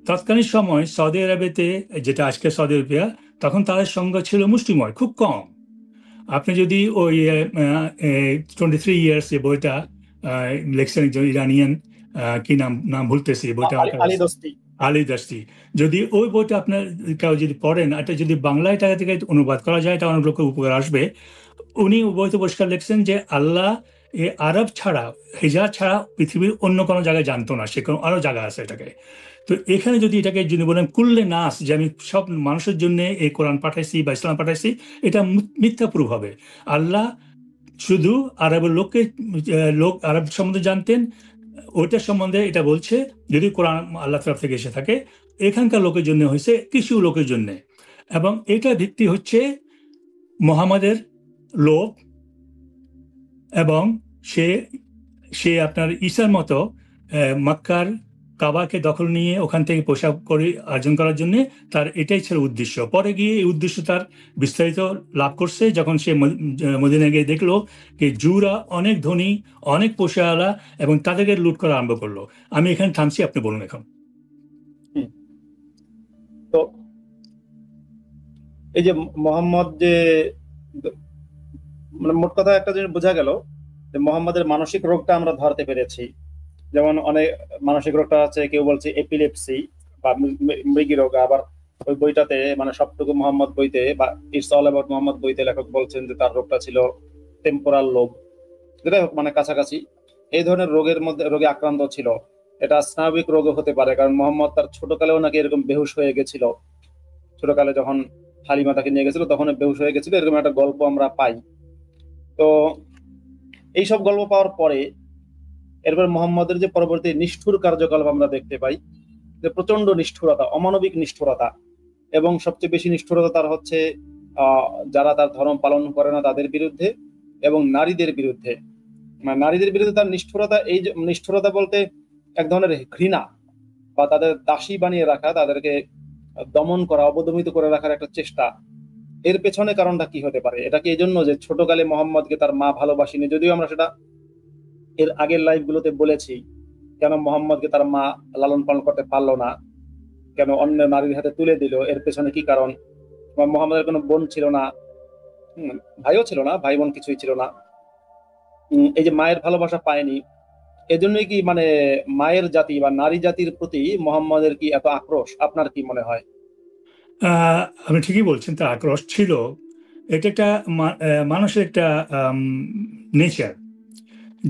তৎকালীন সময় সৌদি আরবেতে, যেটা আজকে সৌদি আরবিয়া, তখন তাদের সংখ্যা ছিল মুষ্টিময়, খুব কম। আপনি যদি ওই 23 ইয়ার্স যে বইটা লেখছেন একজন ইরানিয়ান, কি নাম ভুলতেছি, বইটা আলী দস্তি, যদি ওই বইটা আপনার কেউ যদি পড়েন, এটা যদি বাংলায় থেকে অনুবাদ করা যায়, এটা অনেক লোকের উপকার আসবে। উনি বইতে পরিষ্কার লিখছেন যে আল্লাহ এ আরব ছাড়া, হিজাজ ছাড়া পৃথিবীর অন্য কোনো জায়গায় জানতো না, সে কোনো আরো জায়গা আছে এটাকে। তো এখানে যদি এটাকে যদি বলেন কুল্লে নাস, যে আমি সব মানুষের জন্য এই কোরআন পাঠাইছি বা ইসলাম পাঠাইছি, এটা মিথ্যা প্রুফ হবে। আল্লাহ শুধু আরবের লোককে, লোক আরব সম্বন্ধে জানতেন, ওইটার সম্বন্ধে এটা বলছে যদি কোরআন আল্লাহ তরফ থেকে এসে থাকে, এখানকার লোকের জন্য হয়েছে কিছু লোকের জন্য। এবং এটা ভিত্তি হচ্ছে মোহাম্মদের লোক, এবং সে সে আপনার ঈসার মতো মক্কার কাবাকে দখল নিয়ে ওখান থেকে পোশাক করে অর্জন করার জন্য তার এটাই ছিল উদ্দেশ্য। পরে গিয়ে এই উদ্দেশ্য তার বিস্তারিত লাভ করছে যখন সে মদিনায় গিয়ে দেখলো যে জুরা অনেক ধনী, অনেক পোশাকওয়ালা, এবং তাদেরকে লুট করা আরম্ভ করলো। আমি এখানে থামছি, আপনি বলুন এখন। তো এই যে মোহাম্মদ যে, মানে মোট কথা একটা জিনিস বোঝা গেল যে মোহাম্মদের মানসিক রোগটা আমরা ধরতে পেরেছি। যেমন অনেক মানসিক রোগটা আছে, কেউ বলছে এপিলেপসি বা মৃগী রোগ। আবার ওই বইটাতে মানে সবটুকু মোহাম্মদ বইতে বা ইটস অল অ্যাবাউট মোহাম্মদ বইতে লেখক বলছেন যে তার রোগটা ছিল টেম্পোরাল লোব, যেটাই হোক মানে কাছাকাছি এই ধরনের রোগে আক্রান্ত ছিল। এটা স্নায়বিক রোগও হতে পারে, কারণ মোহাম্মদ তার ছোটকালেও নাকি এরকম বেহুশ হয়ে গেছিল। ছোটকালে যখন হালিমা তাকে নিয়ে গেছিল তখন বেহুশ হয়ে গেছিল, এরকম একটা গল্প আমরা পাই। তো এইসব গল্প পাওয়ার পরে এরপর মোহাম্মদের যে পরবর্তী নিষ্ঠুর কার্যকলাপ আমরা দেখতে পাই, যে প্রচন্ড নিষ্ঠুরতা, অমানবিক নিষ্ঠুরতা, এবং সবচেয়ে বেশি নিষ্ঠুরতা তার হচ্ছে যারা তার ধর্ম পালন করে না তাদের বিরুদ্ধে এবং নারীদের বিরুদ্ধে। মানে নারীদের বিরুদ্ধে তার নিষ্ঠুরতা, এই যে নিষ্ঠুরতা বলতে এক ধরনের ঘৃণা বা তাদের দাসী বানিয়ে রাখা, তাদেরকে দমন করা, অবদমিত করে রাখার একটা চেষ্টা। এর পেছনে কারণটা কি হতে পারে? এটা কি এই জন্য যে ছোটকালে মোহাম্মদকে তার মা ভালোবাসেনি? যদিও আমরা সেটা এর আগের লাইভ গুলোতে বলেছি, কেন মোহাম্মদকে তার মা লালন পালন করতে পারলো না, কেন অন্য নারীর হাতে তুলে দিল, এর পেছনে কি কারণ? মোহাম্মদের কোনো বোন ছিল না, ভাইও ছিল না, ভাই বোন কিছুই ছিল না। এই যে মায়ের ভালোবাসা পায়নি, এজন্যই কি মানে মায়ের জাতি বা নারী জাতির প্রতি মোহাম্মদের কি এত আক্রোশ? আপনার কি মনে হয়? আপনি ঠিকই বলছেন, তার আক্রোশ ছিল। এটা একটা মানুষের একটা নেচার।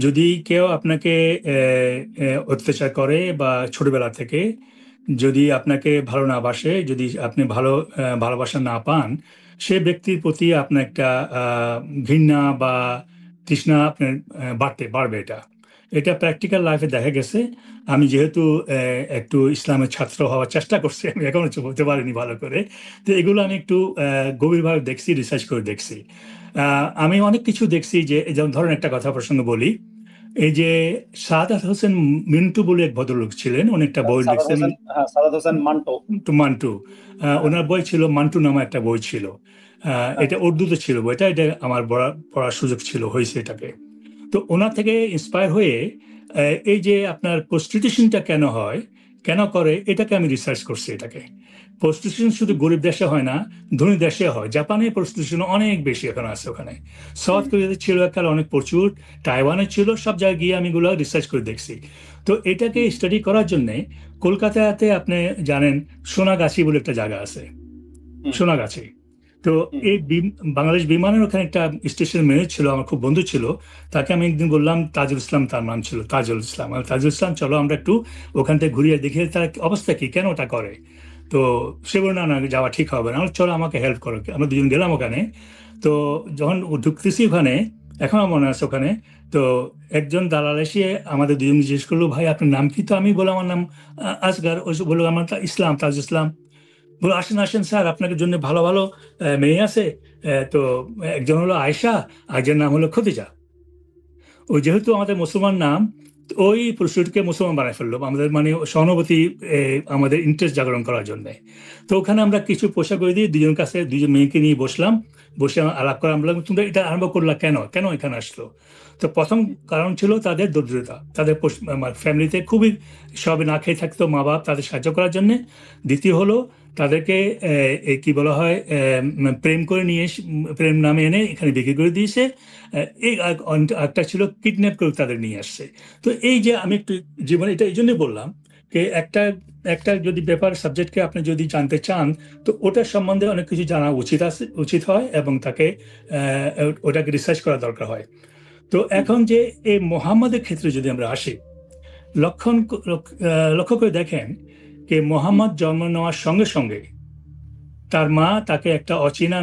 যদি কেউ আপনাকে অত্যাচার করে বা ছোটবেলা থেকে যদি আপনাকে ভালো না বাসে, যদি আপনি ভালোবাসা না পান, সে ব্যক্তির প্রতি আপনার একটা ঘৃণা বা তৃষ্ণা আপনার বাড়বে। এটা প্র্যাকটিক্যাল লাইফে দেখা গেছে। আমি যেহেতু একটু ইসলামের ছাত্র হওয়ার চেষ্টা করছি, আমি এখনো বলতে পারিনি ভালো করে, তো এগুলো আমি একটু গভীরভাবে দেখছি, রিসার্চ করে দেখছি। আমি অনেক কিছু দেখছি, যে যেমন ধরেন একটা কথা প্রসঙ্গ বলি, এই যে সাদাত হোসেন মিন্টু বলে এক ভদ্রলোক ছিলেন, অনেকটা বই লিখছেন। সাদাত হোসেন মান্টো। মান্টু, ওনার বই ছিল মান্টু নামে একটা বই ছিল। এটা উর্দুতে ছিল বইটা, এটা আমার পড়ার সুযোগ হয়েছে এটাকে। তো ওনার থেকে ইন্সপায়ার হয়ে এই যে আপনার প্রস্টিটিউশনটা কেন হয়, কেন করে, এটাকে আমি রিসার্চ করছি। এটাকে প্রস্টিটিউশন শুধু গরিব দেশে হয় না, ধনী দেশে হয়। জাপানে প্রস্টিটিউশন অনেক বেশি এখন আছে ওখানে। সাউথ কোরিয়াতে ছিল এককাল অনেক প্রচুর, তাইওয়ানে ছিল, সব জায়গায় গিয়ে আমি এগুলো রিসার্চ করে দেখছি। তো এটাকে স্টাডি করার জন্যে কলকাতাতে আপনি জানেন সোনাগাছি বলে একটা জায়গা আছে, সোনাগাছি। তো এই বাংলাদেশ বিমানের ওখানে একটা স্টেশন ম্যানেজার ছিল, আমার খুব বন্ধু ছিল। তাকে আমি একদিন বললাম, তাজুল ইসলাম তার নাম ছিল, তাজুল ইসলাম, তাজুল ইসলাম চলো আমরা একটু ওখান থেকে ঘুরিয়ে দেখি তার অবস্থা কি, কেন ওটা করে। তো সে বলল না যাওয়া ঠিক হবে না, চলো আমাকে হেল্প করো। আমরা দুজন গেলাম ওখানে। তো যখন ঢুকতেছি ওখানে, এখন আমার মনে আছে ওখানে, তো একজন দালাল এসে আমাদের দুজন জিজ্ঞেস করলো, ভাই আপনার নাম কি? তো আমি বললাম আমার নাম আসগার। ও বললো আমার ইসলাম, তাজুল ইসলাম। বলো আসেন আসেন স্যার, আপনাদের জন্য ভালো ভালো মেয়ে আছে। তো একজন হলো আয়েশা, একজন নাম হলো খদিজা। ওই যেহেতু আমাদের মুসলমান নাম, ওই প্রস্তুতকে মুসলমান বানায় ফেললো, আমাদের মানে সহানুভূতি, আমাদের ইন্টারেস্ট জাগরণ করার জন্য। তো ওখানে আমরা কিছু পোশাক করে দিয়ে দুজন কাছে, দুজন মেয়েকে নিয়ে বসলাম, বসে আলাপ করা। আমরা বললাম তোমরা এটা আরম্ভ করলা কেন, কেন এখানে আসলো? তো প্রথম কারণ ছিল তাদের দরিদ্রতা, তাদের ফ্যামিলিতে খুবই সবে না খেয়ে থাকতো মা বাপ, তাদের সাহায্য করার জন্য। দ্বিতীয় হলো তাদেরকে কি বলা হয়, প্রেম করে নিয়ে প্রেম নামে এনে এখানে বিক্রি করে দিয়েছে। এই একটা ছিল কিডন্যাপ করে তাদের নিয়ে আসছে। তো এই যে আমি একটু জীবনে এটা এই জন্যই বললাম কে একটা একটা যদি ব্যাপার সাবজেক্টকে আপনি যদি জানতে চান, তো ওটার সম্বন্ধে অনেক কিছু জানা উচিত হয়, এবং তাকে ওটাকে রিসার্চ করা দরকার হয়। তো এখন যে এই মোহাম্মদের ক্ষেত্রে যদি আমরা আসি, লক্ষ্য করে দেখেন যে মোহাম্মদ জন্ম নেওয়ার সঙ্গে সঙ্গে তার মা তাকে একটা অচেনা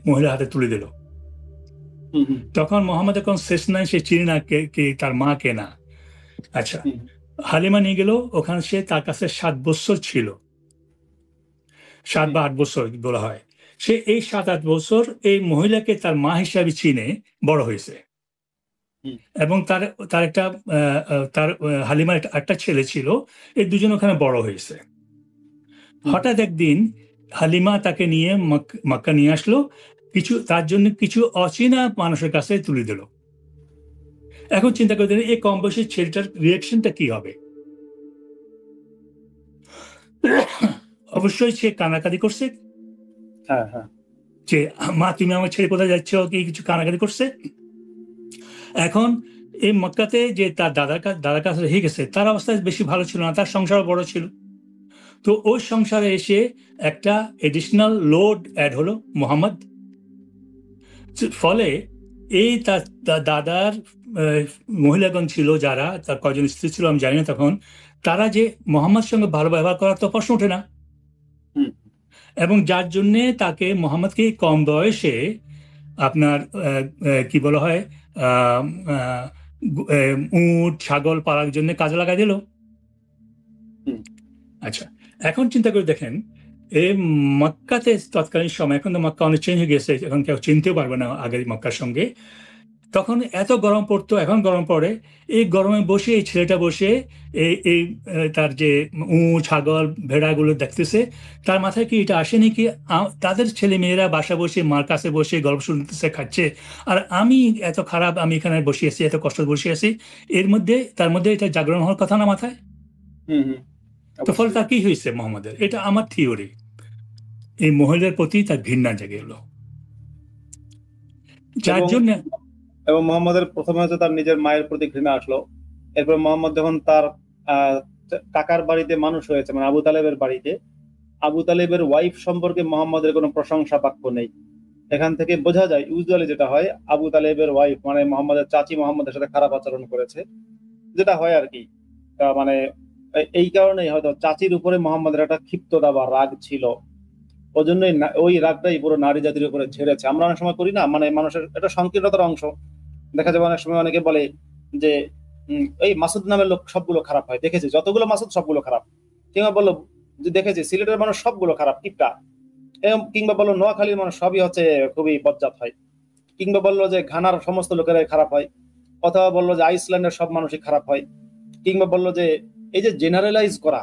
মহিলার হাতে তুলে দিল। তখন মোহাম্মদ এখন শেষ নাই, সে চিনি না কে তার মা কে না। আচ্ছা, হালিমা নিয়ে গেল ওখানে, সে তার কাছে 7 বছর ছিল, 7 বা 8 বছর বলা হয়। সে এই 7-8 বছর এই মহিলাকে তার মা হিসাবে চিনে বড় হয়েছে, এবং তার তার একটা তার হালিমার একটা ছেলে ছিল, এই দুজন ওখানে বড় হয়েছে। হঠাৎ একদিন হালিমা তাকে নিয়ে মক্কা নিয়ে আসলো, তার জন্য কিছু অচেনা মানুষের কাছে তুলে দিল। এখন চিন্তা করে দেখেন এই কম বয়সী ছেলেটার রিয়াকশনটা কি হবে। অবশ্যই সে কানাকানি করছে, যে মা তুমি আমার ছেড়ে কোথায় যাচ্ছ, কি কিছু কানাকানি করছে। এখন এই মক্কাতে যে তার দাদার কাছে রেখে গেছে, তার অবস্থা বেশি ভালো ছিল না, তার সংসারও বড় ছিল। তো ওই সংসারে এসে একটা এডিশনাল লোড অ্যাড হলো মোহাম্মদ। ফলে এই তার দাদার মহিলাগণ ছিল, যারা তার কয়জন স্ত্রী ছিল আমি জানি না তখন, তারা যে মোহাম্মদ সঙ্গে ভালো ব্যবহার করার তো প্রশ্ন ওঠে না। এবং যার জন্যে তাকে মোহাম্মদকে কম বয়সে আপনার কি বলা হয় উট ছাগল পালার জন্য কাজে লাগাই দিল। আচ্ছা, এখন চিন্তা করে দেখেন এই মক্কাতে তৎকালীন সময়, এখন তো মক্কা অনেক চেঞ্জ হয়ে গেছে, এখন কেউ চিনতেও পারবে না আগের মক্কার সঙ্গে। তখন এত গরম পড়তো, এখন গরম পড়ে। এই গরমে বসে এই ছেলেটা বসে এই তার যে ছাগল ভেড়াগুলো দেখতেছে, তার মাথায় কি এটা আসেনি কি তাদের ছেলে মেয়েরা বাসা বসে মার কাছে বসে গল্প শুনতেছে, খাচ্ছে, আর আমি এত খারাপ, আমি এখানে বসে আছি, এত কষ্ট বসে আছি। তার মধ্যে এটা জাগরণ হওয়ার কথা না মাথায়। তো ফলে তার কি হয়েছে মোহাম্মদের, এটা আমার থিওরি, এই মহিলার প্রতি তার ঘৃণা জেগে এলো, যার জন্য। এবং মোহাম্মদের প্রথমে হচ্ছে তার নিজের মায়ের প্রতি ঘৃণা আসলো। এরপর মোহাম্মদ যখন তার কাকার বাড়িতে মানুষ হয়েছে, মানে আবু তালেবের বাড়িতে, আবু তালেবের ওয়াইফ সম্পর্কে মোহাম্মদের কোনো প্রশংসা বাক্য নেই। এখান থেকে বোঝা যায় ইউজুয়ালি যেটা হয়, আবু তালেবের ওয়াইফ মানে মোহাম্মদের চাচি মোহাম্মদের সাথে খারাপ আচরণ করেছে, যেটা হয় আর কি। মানে এই কারণেই হয়তো চাচির উপরে মোহাম্মদের একটা ক্ষিপ্ততা বা রাগ ছিল, ওই জন্যই ওই রাগটাই পুরো নারী জাতির উপরে ছেড়েছে। আমরা অনেক সময় করি না, মানে মানুষের এটা সংকীর্ণতার অংশ। দেখা যাবে অনেক সময় অনেকে বলে যে এই মাসুদ নামের লোক সবগুলো খারাপ হয়, দেখেছি যতগুলো মাসুদ সবগুলো খারাপ। কিংবা বললো যে দেখেছি সিলেটের মানুষ সবগুলো খারাপ টিপটা, কিংবা বললো নোয়াখালীর মানুষ সবই হচ্ছে খুবই বজ্জাত হয়, কিংবা বললো যে ঘানার সমস্ত লোকেরাই খারাপ হয়, অথবা বললো যে আইসল্যান্ডের সব মানুষই খারাপ হয়, কিংবা বললো যে এই যে জেনারেলাইজ করা,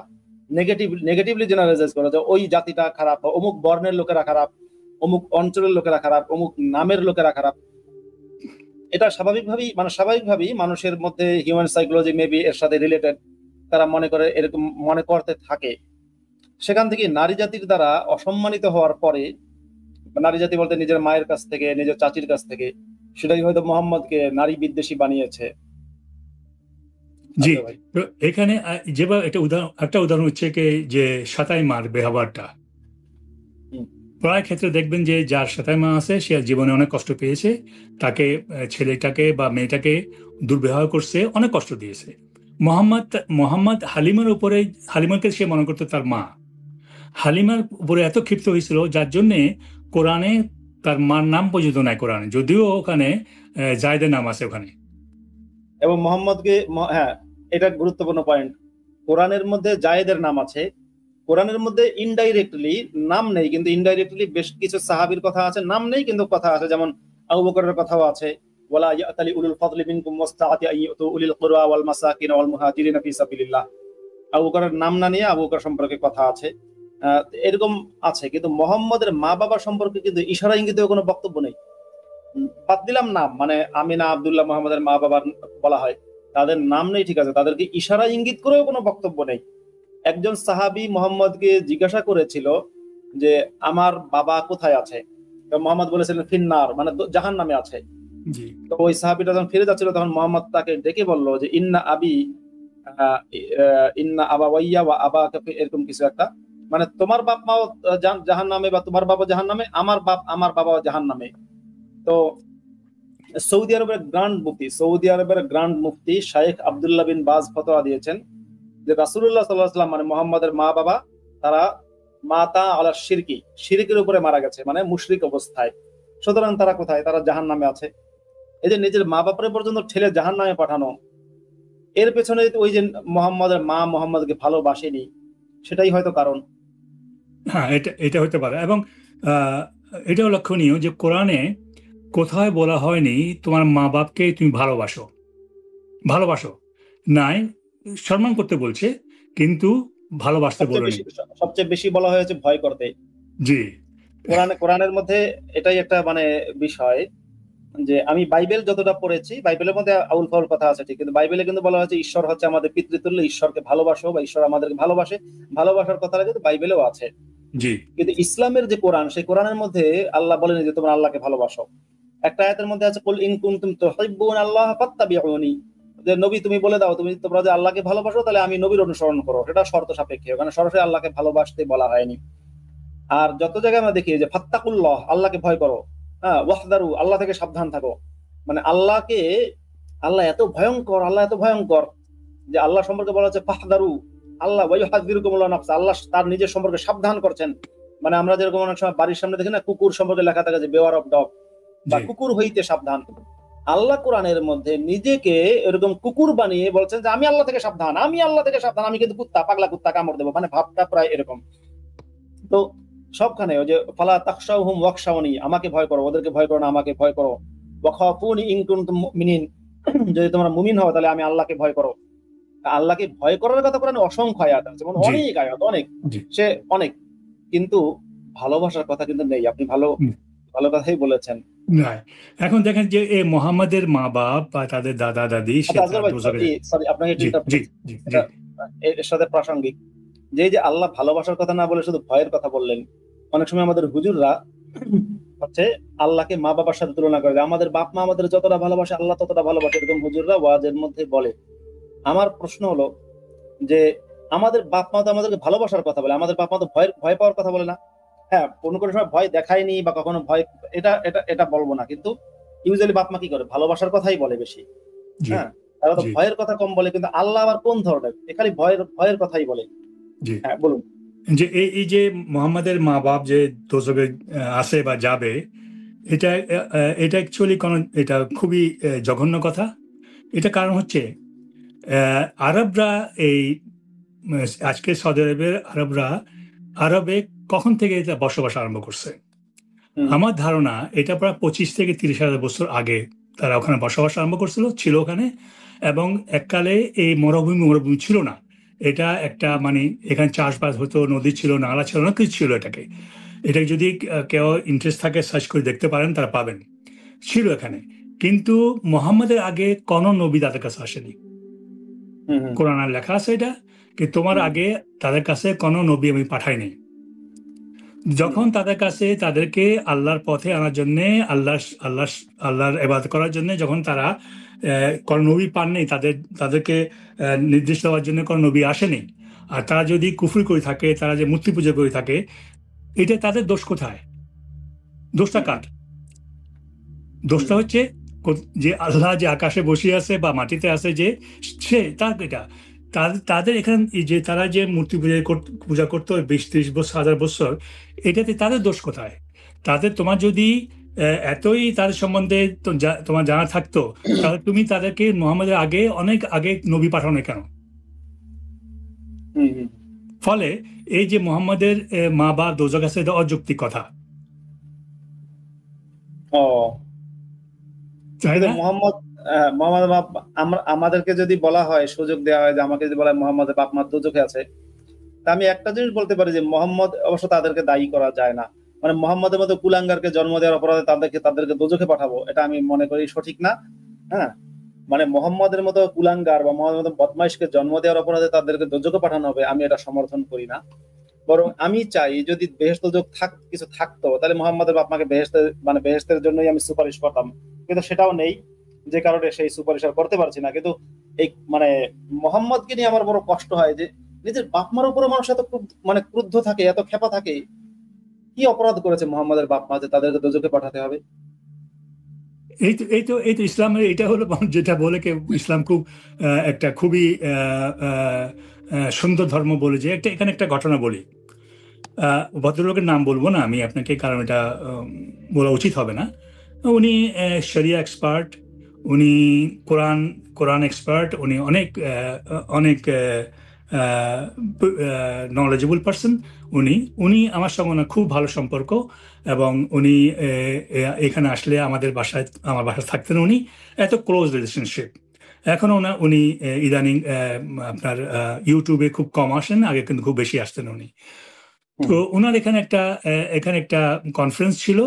নেগেটিভলি জেনারেলাইজ করা, যে ওই জাতিটা খারাপ, অমুক বর্ণের লোকেরা খারাপ, অমুক অঞ্চলের লোকেরা খারাপ, অমুক নামের লোকেরা খারাপ। এটা স্বাভাবিকভাবেই মানুষের মধ্যে হিউম্যান সাইকোলজি মেবি এর সাথে রিলেটেড, তারা মনে করে, এরকম মনে করতে থাকে। সেখান থেকে নারী জাতির দ্বারা অসম্মানিত হওয়ার পরে, নারী জাতি বলতে নিজের মায়ের কাছ থেকে, নিজের চাচির কাছ থেকে, সেটাই হয়তো মোহাম্মদকে নারী বিদ্বেষী বানিয়েছে। জি, তো এখানে যেভাবে একটা উদাহরণ হচ্ছে যে সাতাই মার ব্যবহারটা, প্রায় ক্ষেত্রে দেখবেন যে যার সাথে মা আছে সে জীবনে অনেক কষ্ট পেয়েছে, তাকে ছেলেটাকে বা মেয়েটাকে দুর্ব্যবহার করছে, অনেক কষ্ট দিয়েছে। মোহাম্মদ হালিমাকে সে মনে করতো তার মা। হালিমার উপরে এত ক্ষিপ্ত হয়েছিল, যার জন্যে কোরআনে তার মার নাম পর্যন্ত নাই কোরআনে, যদিও ওখানে জায়দের নাম আছে ওখানে। এবং মোহাম্মদকে, হ্যাঁ এটা গুরুত্বপূর্ণ পয়েন্ট, কোরআনের মধ্যে জায়েদের নাম আছে, কোরআনের মধ্যে ইনডাইরেক্টলি নাম নেই, কিন্তু ইনডাইরেক্টলি বেশ কিছু সাহাবীর কথা আছে, নাম নেই কিন্তু কথা আছে। যেমন আবু বকরের কথাও আছে, ওয়ালা ইয়াতালি উলুল ফাদলি মিনকুম ওয়াসতাআতি আইয়ুতু উলিল কুরবা ওয়াল মাসাকিন ওয়াল মুহাজিরিন ফি সাবিলিল্লাহ। আবু বকরের নাম না নিয়ে আবু বকর সম্পর্কে কথা আছে, এরকম আছে। কিন্তু মোহাম্মদের মা বাবা সম্পর্কে কিন্তু ইশারা ইঙ্গিতেও কোনো বক্তব্য নেই। বাদ দিলাম নাম, মানে আমিনা আব্দুল্লাহ মোহাম্মদের মা বাবার বলা হয়, তাদের নাম নেই ঠিক আছে, তাদেরকে ইশারা ইঙ্গিত করেও কোনো বক্তব্য নেই। একজন সাহাবী মোহাম্মদকে জিজ্ঞাসা করেছিল যে আমার বাবা কোথায় আছে, মোহাম্মদ বলেছিলেন ফিন্নার, মানে জাহান্নামে আছে। তো ওই সাহাবীটা যখন ফিরে যাচ্ছিল, তখন মোহাম্মদ তাকে ডেকে বলল যে ইন্না আবি ইন্না আবাওয়াইয়া ওয়া আবাকা ফি, এরকম কিছু একটা, মানে তোমার বাপ মাও জাহান্নামে বা তোমার বাবা জাহান্নামে, আমার বাবাও জাহান্নামে। তো সৌদি আরবের গ্র্যান্ড মুফতি শাইখ আব্দুল্লাহ বিন বাজ ফতোয়া দিয়েছেন যে রাসূলুল্লাহ সাল্লাল্লাহু আলাইহি ওয়াসাল্লাম মানে মুহাম্মাদের মা বাবা, তারা মাতা আলা শিরকের উপরে মারা গেছে, মানে মুশরিক অবস্থায়। সুতরাং তারা কোথায়? তারা জাহান্নামে আছে। এই যে নিজের মা বাপরে পর্যন্ত ঠেলে জাহান্নামে পাঠানো, এর পেছনে ওই যে মুহাম্মাদের মা মুহাম্মাদকে ভালোবাসেনি, সেটাই হয়তো কারণ। হ্যাঁ, এটা হতে পারে। এবং এটাও লক্ষণীয় যে কোরআনে কোথায় বলা হয়নি তোমার মা বাপকে তুমি ভালোবাসো নাই, সম্মান করতে বলছে, কিন্তু ভালোবাসতে বলেনি। সবচেয়ে বেশি বলা হয়েছে ভয় করতে। জি, কোরআনের মধ্যে এটাই একটা মানে বিষয়, যে আমি বাইবেল যতটা পড়েছি, বাইবেলের মধ্যে আউল ফাউল কথা আছে ঠিক, কিন্তু বাইবেলে কিন্তু বলা হয়েছে ঈশ্বর হচ্ছে আমাদের পিতৃতুল্য, ঈশ্বরকে ভালোবাসো বা ঈশ্বর আমাদেরকে ভালোবাসে, ভালোবাসার কথাটা কিন্তু বাইবেলেও আছে। জি, কিন্তু ইসলামের যে কোরআন, সেই কোরআনের মধ্যে আল্লাহ বলেনি যে তোমরা আল্লাহকে ভালোবাসো। একটা আয়াতের মধ্যে আছে কুল ইন কুনতুম তুহিব্বুনা আল্লাহ ফাত্তাবিউনি, যে নবী তুমি বলে দাও তোমরা যে আল্লাহকে ভালোবাসো তাহলে আমি নবীর অনুসরণ করো। সেটা শর্ত সাপেক্ষে, ওখানে সরাসরি আল্লাহকে ভালোবাসতে বলা হয়নি। আর যত জায়গায় আমরা দেখি যে ফাত্তাকুল্লাহ, আল্লাহকে ভয় করো, হ্যাঁ, ওয়াহদারু, আল্লাহ থেকে সাবধান থাকো, মানে আল্লাহ এত ভয়ঙ্কর যে আল্লাহ সম্পর্কে বলা হচ্ছে ফাহদারু, আল্লাহ ওয়াইহাযযিরুকুমুল্লাহ নাফসা, আল্লাহ তার নিজের সম্পর্কে সাবধান করছেন। মানে আমরা যেরকম অনেক সময় বাড়ির সামনে দেখি না, কুকুর সম্পর্কে লেখা থাকে যে বেওয়ার অফ ডগ, বা কুকুর হইতে সাবধান। আল্লাহ কোরআনের মধ্যে নিজেকে এরকম কুকুর বানিয়ে বলছেন যে আমি আল্লাহ থেকে সাবধান, আমি কিন্তু কুত্তা, পাগলা কুত্তা, কামড় দেবো, মানে ভাবটা প্রায় এরকম। তো সবখানে ওই যে ফালা তাখশাউহুম ওয়াখশাউনি, আমাকে ভয় করো, ওদেরকে ভয় করো না, আমাকে ভয় করো। ওয়াখাফুনি ইন কুনতুম মুমিনিন, যদি তোমরা মুমিন হও তাহলে আমি আল্লাহকে ভয় করো। আল্লাহকে ভয় করার কথা কোরআনে অসংখ্য আয়াত আছে, মানে অনেক আয়াত, অনেক, কিন্তু ভালোবাসার কথা কিন্তু নেই। আপনি ভালো কথাই বলেছেন। এখন দেখেন যে এই মুহাম্মাদের মা বাপ বা তাদের দাদা দাদি, সরি আপনাকে এর সাথে প্রাসঙ্গিক যে আল্লাহ ভালোবাসার কথা না বলে শুধু ভয়ের কথা বললেন। অনেক সময় আমাদের হুজুররা হচ্ছে আল্লাহকে মা বাবার সাথে তুলনা করে, আমাদের বাপ মা আমাদের যতটা ভালোবাসে আল্লাহ ততটা ভালোবাসে, এরকম হুজুররা ওয়াজের মধ্যে বলে। আমার প্রশ্ন হলো যে আমাদের বাপ মা তো আমাদেরকে ভালোবাসার কথা বলে, আমাদের বাপ মা তো ভয় পাওয়ার কথা বলে না। হ্যাঁ, কোনো সময় ভয় দেখায়নি বা কখনো ভয়, এটা বলবো না, কিন্তু ইউজুয়ালি বাপ মা কি করে? ভালোবাসার কথাই বলে বেশি। হ্যাঁ, তারা তো ভয়ের কথা কম বলে, কিন্তু আল্লাহ আবার কোন ধরনের? খালি ভয়ের কথাই বলে। হ্যাঁ, বলুন। যে এই যে মুহাম্মাদের মা বাপ যে দোজখে আসে বা যাবে, এটা অ্যাকচুয়ালি এটা খুবই জঘন্য কথা। এটা কারণ হচ্ছে আরবরা আজকে সৌদি আরবের আরবে কখন থেকে এটা বসবাস আরম্ভ করছে? আমার ধারণা এটা প্রায় 25 থেকে 30,000 বছর আগে তারা ওখানে বসবাস আরম্ভ ছিল ওখানে। এবং এককালে এই মরুভূমি ছিল না, এটা একটা মানে এখানে চাষবাস হতো, নদী ছিল, নালা ছিল, অনেক কিছু ছিল। এটা যদি কেউ ইন্টারেস্ট থাকে সার্চ করে দেখতে পারেন, তারা পাবেন ছিল এখানে। কিন্তু মুহাম্মাদের আগে কোন নবী তাদের কাছে আসেনি। কোরআনে লেখা আছে এটা, কি তোমার আগে তাদের কাছে কোনো নবী আমি পাঠাইনি। যখন তাদের কাছে তাদেরকে আল্লাহর পথে আনার জন্য, আল্লাহর ইবাদত করার জন্য যখন তারা কোনো নবী পাননি, তাদেরকে নির্দেশ দেওয়ার জন্য কোনো নবী আসেনি, আর তারা যদি কুফরি করে থাকে, তারা যে মূর্তি পূজা করে থাকে, এটা তাদের দোষ কোথায়? দোষটা কার? দোষটা হচ্ছে যে আল্লাহ যে আকাশে বসে আছে বা মাটিতে আছে, যে সে এটা তাদের এখানে যে তারা যে মূর্তি পূজা করতো 20-30 বছর 1000 বছর, এটাতে তাদের দোষ কোথায়? তোমার যদি এতই তাদের সম্বন্ধে তোমার জানা থাকতো, তাহলে তুমি তাদেরকে মুহাম্মাদের অনেক আগে নবী পাঠানো কেন? ফলে এই যে মুহাম্মাদের মা বা দোজখ আছে, এটা অযৌক্তিক কথা। আমাদেরকে যদি বলা হয়, সুযোগ দেওয়া হয় যে আমাকে যদি বলা হয় মুহাম্মাদের বাপ মা দোজখে আছে, তা আমি একটা জিনিস বলতে পারি যে মুহাম্মদ, অবশ্য তাদেরকে দায়ী করা যায় না, মানে মুহাম্মাদের মতো কুলাঙ্গারকে জন্ম দেওয়ার অপরাধে তাদেরকে দোজখে পাঠাবো, এটা আমি মনে করি সঠিক না। হ্যাঁ, মানে মুহাম্মাদের মতো কুলাঙ্গার বা মুহাম্মাদের মতো বদমাইশকে জন্ম দেওয়ার অপরাধে তাদেরকে দোজখে পাঠানো হবে, আমি এটা সমর্থন করি না। বরং আমি চাই যদি বেহেশত দোজখ কিছু থাকতো, তাহলে মুহাম্মাদের বাপ মাকে বেহেশতের জন্যই আমি সুপারিশ করতাম, কিন্তু সেটাও নেই, যে কারণে সেই সুপারিশ আর করতে পারছি না। কিন্তু এই মানে মোহাম্মদকে নিয়ে আমার বড় কষ্ট হয় যে নিজের বাপ মার উপরে মানুষ এত মানে ক্রুদ্ধ থাকে, এত ক্ষেপা থাকে। কি অপরাধ করেছে মোহাম্মদের বাপ মা যে তাদেরকে দোজখে পাঠাতে হবে? এই তো ইসলামের এটা হলো যেটা বলে কেউ ইসলাম খুব একটা খুবই সুন্দর ধর্ম বলে, যে একটা এখানে একটা ঘটনা বলি। ভদ্রলোকের নাম বলবো না আমি আপনাকে, কারণ এটা বলা উচিত হবে না। উনি শরিয়া এক্সপার্ট, উনি কোরআন কোরআন এক্সপার্ট, উনি অনেক অনেক নলেজেবল পার্সন। উনি উনি আমার সঙ্গে ওনার খুব ভালো সম্পর্ক, এবং উনি এখানে আসলে আমার বাসায় থাকতেন উনি। এত ক্লোজ রিলেশনশিপ। এখন উনি ইদানিং আপনার ইউটিউবে খুব কম আসেন, আগে কিন্তু খুব বেশি আসতেন উনি। তো ওনার এখানে একটা কনফারেন্স ছিল।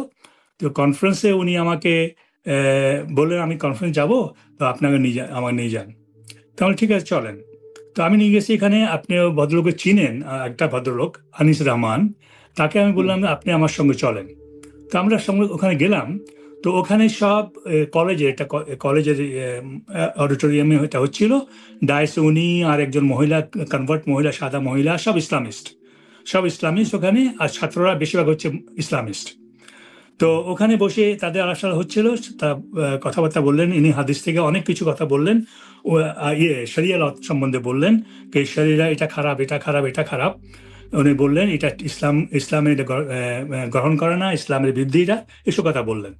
তো কনফারেন্সে উনি আমাকে বললেন আমি কনফারেন্স যাব, তো আপনাকে আমাকে নিয়ে যান। তাহলে ঠিক আছে চলেন। তো আমি নিয়ে গেছি এখানে। আপনি ভদ্রলোকে চিনেন, একটা ভদ্রলোক আনিস রহমান, তাকে আমি বললাম আপনি আমার সঙ্গে চলেন। তো আমরা সঙ্গে ওখানে গেলাম। তো ওখানে সব কলেজের অডিটোরিয়ামে এটা হচ্ছিল। ডাইস উনি আর একজন মহিলা, কনভার্ট মহিলা, সাদা মহিলা, সব ইসলামিস্ট ওখানে, আর ছাত্ররা বেশিরভাগ হচ্ছে ইসলামিস্ট। তো ওখানে বসে তাদের আলোচনা হচ্ছিল। তা কথাবার্তা বললেন, ইনি হাদিস থেকে অনেক কিছু কথা বললেন। শরিয়া ল সম্বন্ধে বললেন যে শরিয়া এটা খারাপ, এটা খারাপ, এটা খারাপ। উনি বললেন এটা ইসলামে এটা গ্রহণ করে না, ইসলামের বিরুদ্ধে এটা, এসব কথা বললেন।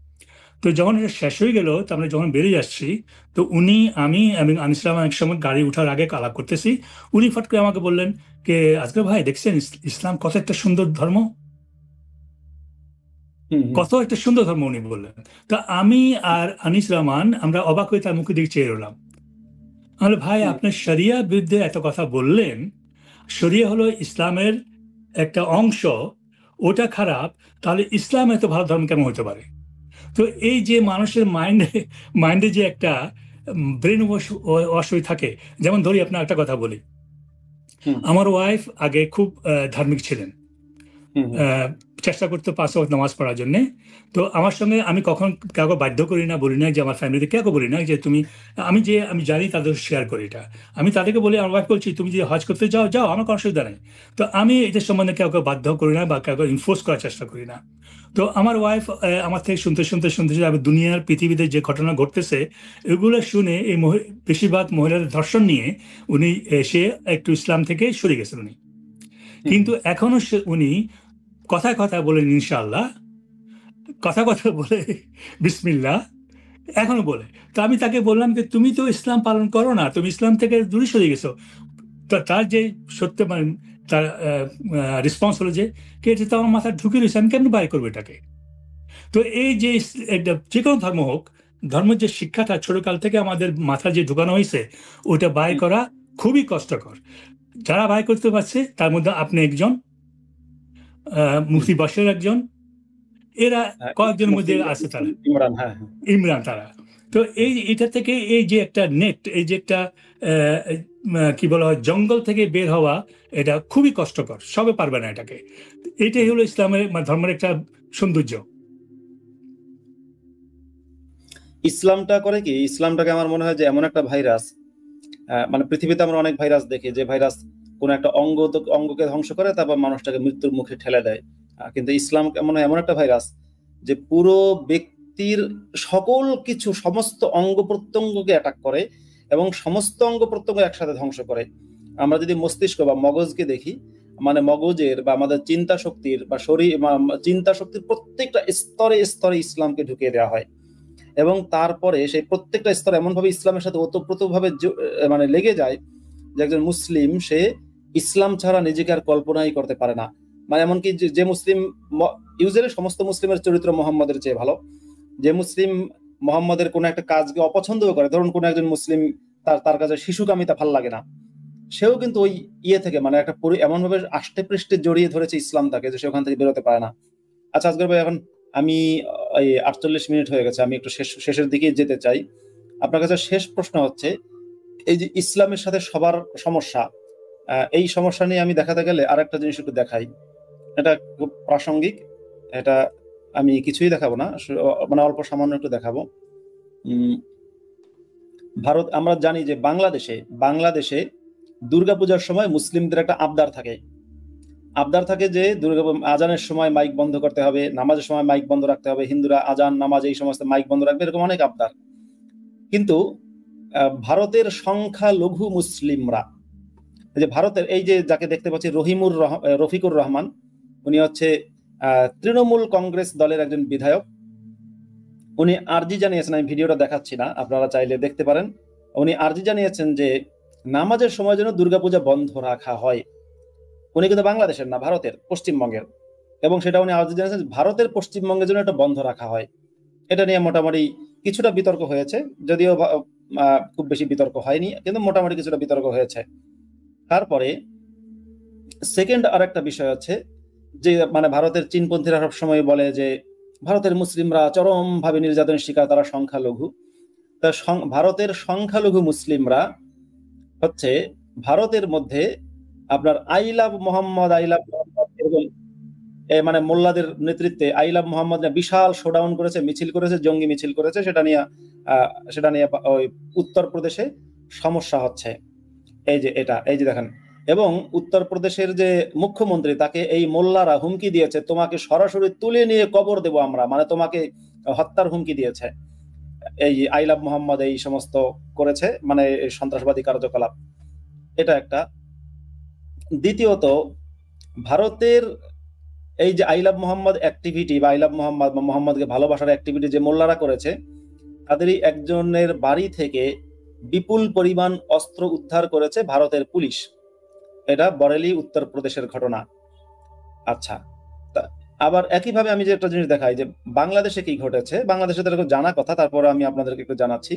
তো যখন এটা শেষ হয়ে গেল, তো আমরা যখন বেরিয়ে যাচ্ছি, তো আমি এবং আনিস রহমান এক সময় গাড়ি উঠার আগে আলাপ করতেছি। উনি ফট করে আমাকে বললেন যে আজকের ভাই দেখছেন ইসলাম কত একটা সুন্দর ধর্ম, কত একটা সুন্দর ধর্ম উনি বললেন। তা আমি আর আনিস রহমান আমরা অবাক হয়ে তার মুখের দিকে চেয়ে রইলাম। তাহলে ভাই আপনি শরিয়া বিরুদ্ধে এত কথা বললেন, শরিয়া হলো ইসলামের একটা অংশ, ওটা খারাপ, তাহলে ইসলাম এত ভালো ধর্ম কেমন হতে পারে? তো এই যে মানুষের মাইন্ডে যে একটা ব্রেন ওয়াশ হয়ে থাকে। যেমন ধরি আপনার একটা কথা বলি, আমার ওয়াইফ আগে খুব ধার্মিক ছিলেন, চেষ্টা করতে 5 ওয়াক্ত নামাজ পড়ার জন্য। তো আমার সঙ্গে আমি কখন কাউকে বাধ্য করি না, বলি না যে আমার ফ্যামিলিতে কাউকে বলি না যে তুমি, আমি জানি তাদের শেয়ার করি এটা। আমি তাদেরকে বলি, আমার ওয়াইফ বলছি তুমি যে হজ করতে যাও যাও, আমার কোনো অসুবিধা নেই। তো আমি এটার সম্বন্ধে কাউকে বাধ্য করি না বা কাউকে ইনফোর্স করার চেষ্টা করি না। তো আমার ওয়াইফ আমার থেকে শুনতে আমি দুনিয়ার পৃথিবীতে যে ঘটনা ঘটতেছে এগুলো শুনে বেশিরভাগ মহিলাদের ধর্ষণ নিয়ে উনি এসে একটু ইসলাম থেকে সরে গেছেন উনি। কিন্তু এখনো উনি কথায় কথায় বলেন ইনশাআল্লাহ, কথা বলে বিসমিল্লাহ, এখনো বলে। তো আমি তাকে বললাম যে তুমি তো ইসলাম পালন করো না, তুমি ইসলাম থেকে দূরে সরে গেছো। তো তার যে সত্য মানে তার রেসপন্স হলো যে এটা তো আমার মাথায় ঢুকে রয়েছে, আমি কেমন বাইর করবো এটাকে? তো এই যে যে কোনো ধর্ম হোক, ধর্মের যে শিক্ষাটা ছোটকাল থেকে আমাদের মাথায় যে ঢুকানো হয়েছে, ওটা বাই করা খুবই কষ্টকর। যারা বাই করতে পারছে তার মধ্যে আপনি একজন, মুফতি বশির একজন, এরা কয়েকজনের মধ্যে আছে তারা, ইমরান, ইমরান তারা। তো এটা থেকে এই যে একটা নেট, এই যে একটা কি বলা হয় জঙ্গল থেকে বের হওয়া, এটা খুবই কষ্টকর, সবে পারবে না এটাকে। এটাই হলো ইসলামের ধর্মের একটা সৌন্দর্য। ইসলামটা করে কি, ইসলামটাকে আমার মনে হয় যে এমন একটা ভাইরাস, মানে পৃথিবীতে আমরা অনেক ভাইরাস দেখি যে ভাইরাস কোন একটা অঙ্গকে ধ্বংস করে, তারপর মানুষটাকে মৃত্যুর মুখে ঠেলে দেয়। কিন্তু ইসলাম মনে হয় এমন একটা ভাইরাস যে পুরো ব্যক্তির সকল কিছু, সমস্ত অঙ্গ প্রত্যঙ্গকে অ্যাটাক করে এবং সমস্ত অঙ্গ প্রত্যঙ্গ একসাথে ধ্বংস করে। আমরা যদি মস্তিষ্ক বা মগজকে দেখি, মানে মগজের বা আমাদের চিন্তা শক্তির বা চিন্তা শক্তির প্রত্যেকটা স্তরে স্তরে ইসলামকে ঢুকিয়ে দেওয়া হয়, এবং তারপরে সেই প্রত্যেকটা স্তর এমন ভাবে ইসলামের সাথে ওতপ্রোতভাবে মানে লেগে যায় যে একজন মুসলিম সে ইসলাম ছাড়া নিজেকে আর কল্পনাই করতে পারে না। মানে এমনকি যে মুসলিম, ইউজুয়ালি সমস্ত মুসলিমের চরিত্র মোহাম্মদের চেয়ে ভালো। যে মুসলিম মোহাম্মদের কোনো একটা কাজকে অপছন্দও করে, ধরুন কোনো একজন মুসলিম তার কাছে শিশুকামিতা ভাল লাগে না, সেও কিন্তু ওই থেকে মানে একটা এমন ভাবে আষ্টে পৃষ্ঠে জড়িয়ে ধরেছে ইসলাম তাকে যে সে ওখান থেকে বেরোতে পারে না। আচ্ছা আজকের ভাই, এখন আমি এই 48 মিনিট হয়ে গেছে, আমি একটু শেষের দিকে যেতে চাই। আপনার কাছে শেষ প্রশ্ন হচ্ছে, এই যে ইসলামের সাথে সবার সমস্যা, এই সমস্যা নিয়ে আমি দেখাতে গেলে আরেকটা জিনিস একটু দেখাই, এটা খুব প্রাসঙ্গিক। এটা আমি কিছুই দেখাবো না, মানে অল্প সামান্য একটু দেখাবো। ভারত, আমরা জানি যে বাংলাদেশে দুর্গাপূজার সময় মুসলিমদের একটা আবদার থাকে যে আজানের সময় মাইক বন্ধ করতে হবে, নামাজের সময় মাইক বন্ধ রাখতে হবে, হিন্দুরা আজান নামাজ এই সমস্ত মাইক বন্ধ রাখবে, এরকম অনেক আবদার। কিন্তু ভারতের সংখ্যালঘু মুসলিমরা, যে ভারতের এই যে যাকে দেখতে পাচ্ছি রফিকুর রহমান, উনি হচ্ছে তৃণমূল কংগ্রেস দলের একজন বিধায়ক। উনি আর্জি জানিয়েছেন, আমি ভিডিওটা দেখাচ্ছি না, আপনারা চাইলে দেখতে পারেন। উনি আর্জি জানিয়েছেন যে নামাজের সময় যেন দুর্গাপূজা বন্ধ রাখা হয়। উনি কিন্তু বাংলাদেশের না, ভারতের, পশ্চিমবঙ্গের, এবং সেটা উনি আর্জি জানিয়েছেন ভারতের পশ্চিমবঙ্গের জন্য এটা বন্ধ রাখা হয়। এটা নিয়ে মোটামুটি কিছুটা বিতর্ক হয়েছে, যদিও খুব বেশি বিতর্ক হয়নি, কিন্তু মোটামুটি কিছুটা বিতর্ক হয়েছে। তারপরে সেকেন্ড আর একটা বিষয় আছে যে মানে ভারতের চীনপন্থীরা সবসময় বলে যে ভারতের মুসলিমরা চরমভাবে নির্যাতনের শিকার, তারা সংখ্যালঘু। তা ভারতের সংখ্যালঘু মুসলিমরা হচ্ছে ভারতের মধ্যে আপনার আই লাভ মোহাম্মদ এরকম মানে মোল্লাদের নেতৃত্বে আই লাভ মোহাম্মদ বিশাল শোডাউন করেছে, মিছিল করেছে, জঙ্গি মিছিল করেছে। সেটা নিয়ে ওই উত্তরপ্রদেশে সমস্যা হচ্ছে। এই যে দেখেন, এবং উত্তরপ্রদেশের যে মুখ্যমন্ত্রী, তাকে এই মোল্লারা হুমকি দিয়েছে, তোমাকে সরাসরি তুলে নিয়ে কবর দেব আমরা, মানে তোমাকে হত্যার হুমকি দিয়েছে। এই আই লাভ মোহাম্মদ এই সমস্ত করেছে, মানে সন্ত্রাসবাদী কার্যকলাপ। এটা একটা। দ্বিতীয়ত, ভারতের এই যে আই লাভ মোহাম্মদ অ্যাক্টিভিটি বা আই লাভ মোহাম্মদ বা মোহাম্মদকে ভালোবাসার অ্যাক্টিভিটি যে মোল্লারা করেছে, তাদেরই একজনের বাড়ি থেকে বিপুল পরিমাণ অস্ত্র উদ্ধার করেছে ভারতের পুলিশ। এটা বরেলি উত্তরপ্রদেশের ঘটনা। আচ্ছা, আবার একইভাবে আমি যে একটা জিনিস দেখাই যে বাংলাদেশে কি ঘটেছে, বাংলাদেশে তো এরকম জানা কথা, তারপর আমি আপনাদেরকে একটু জানাচ্ছি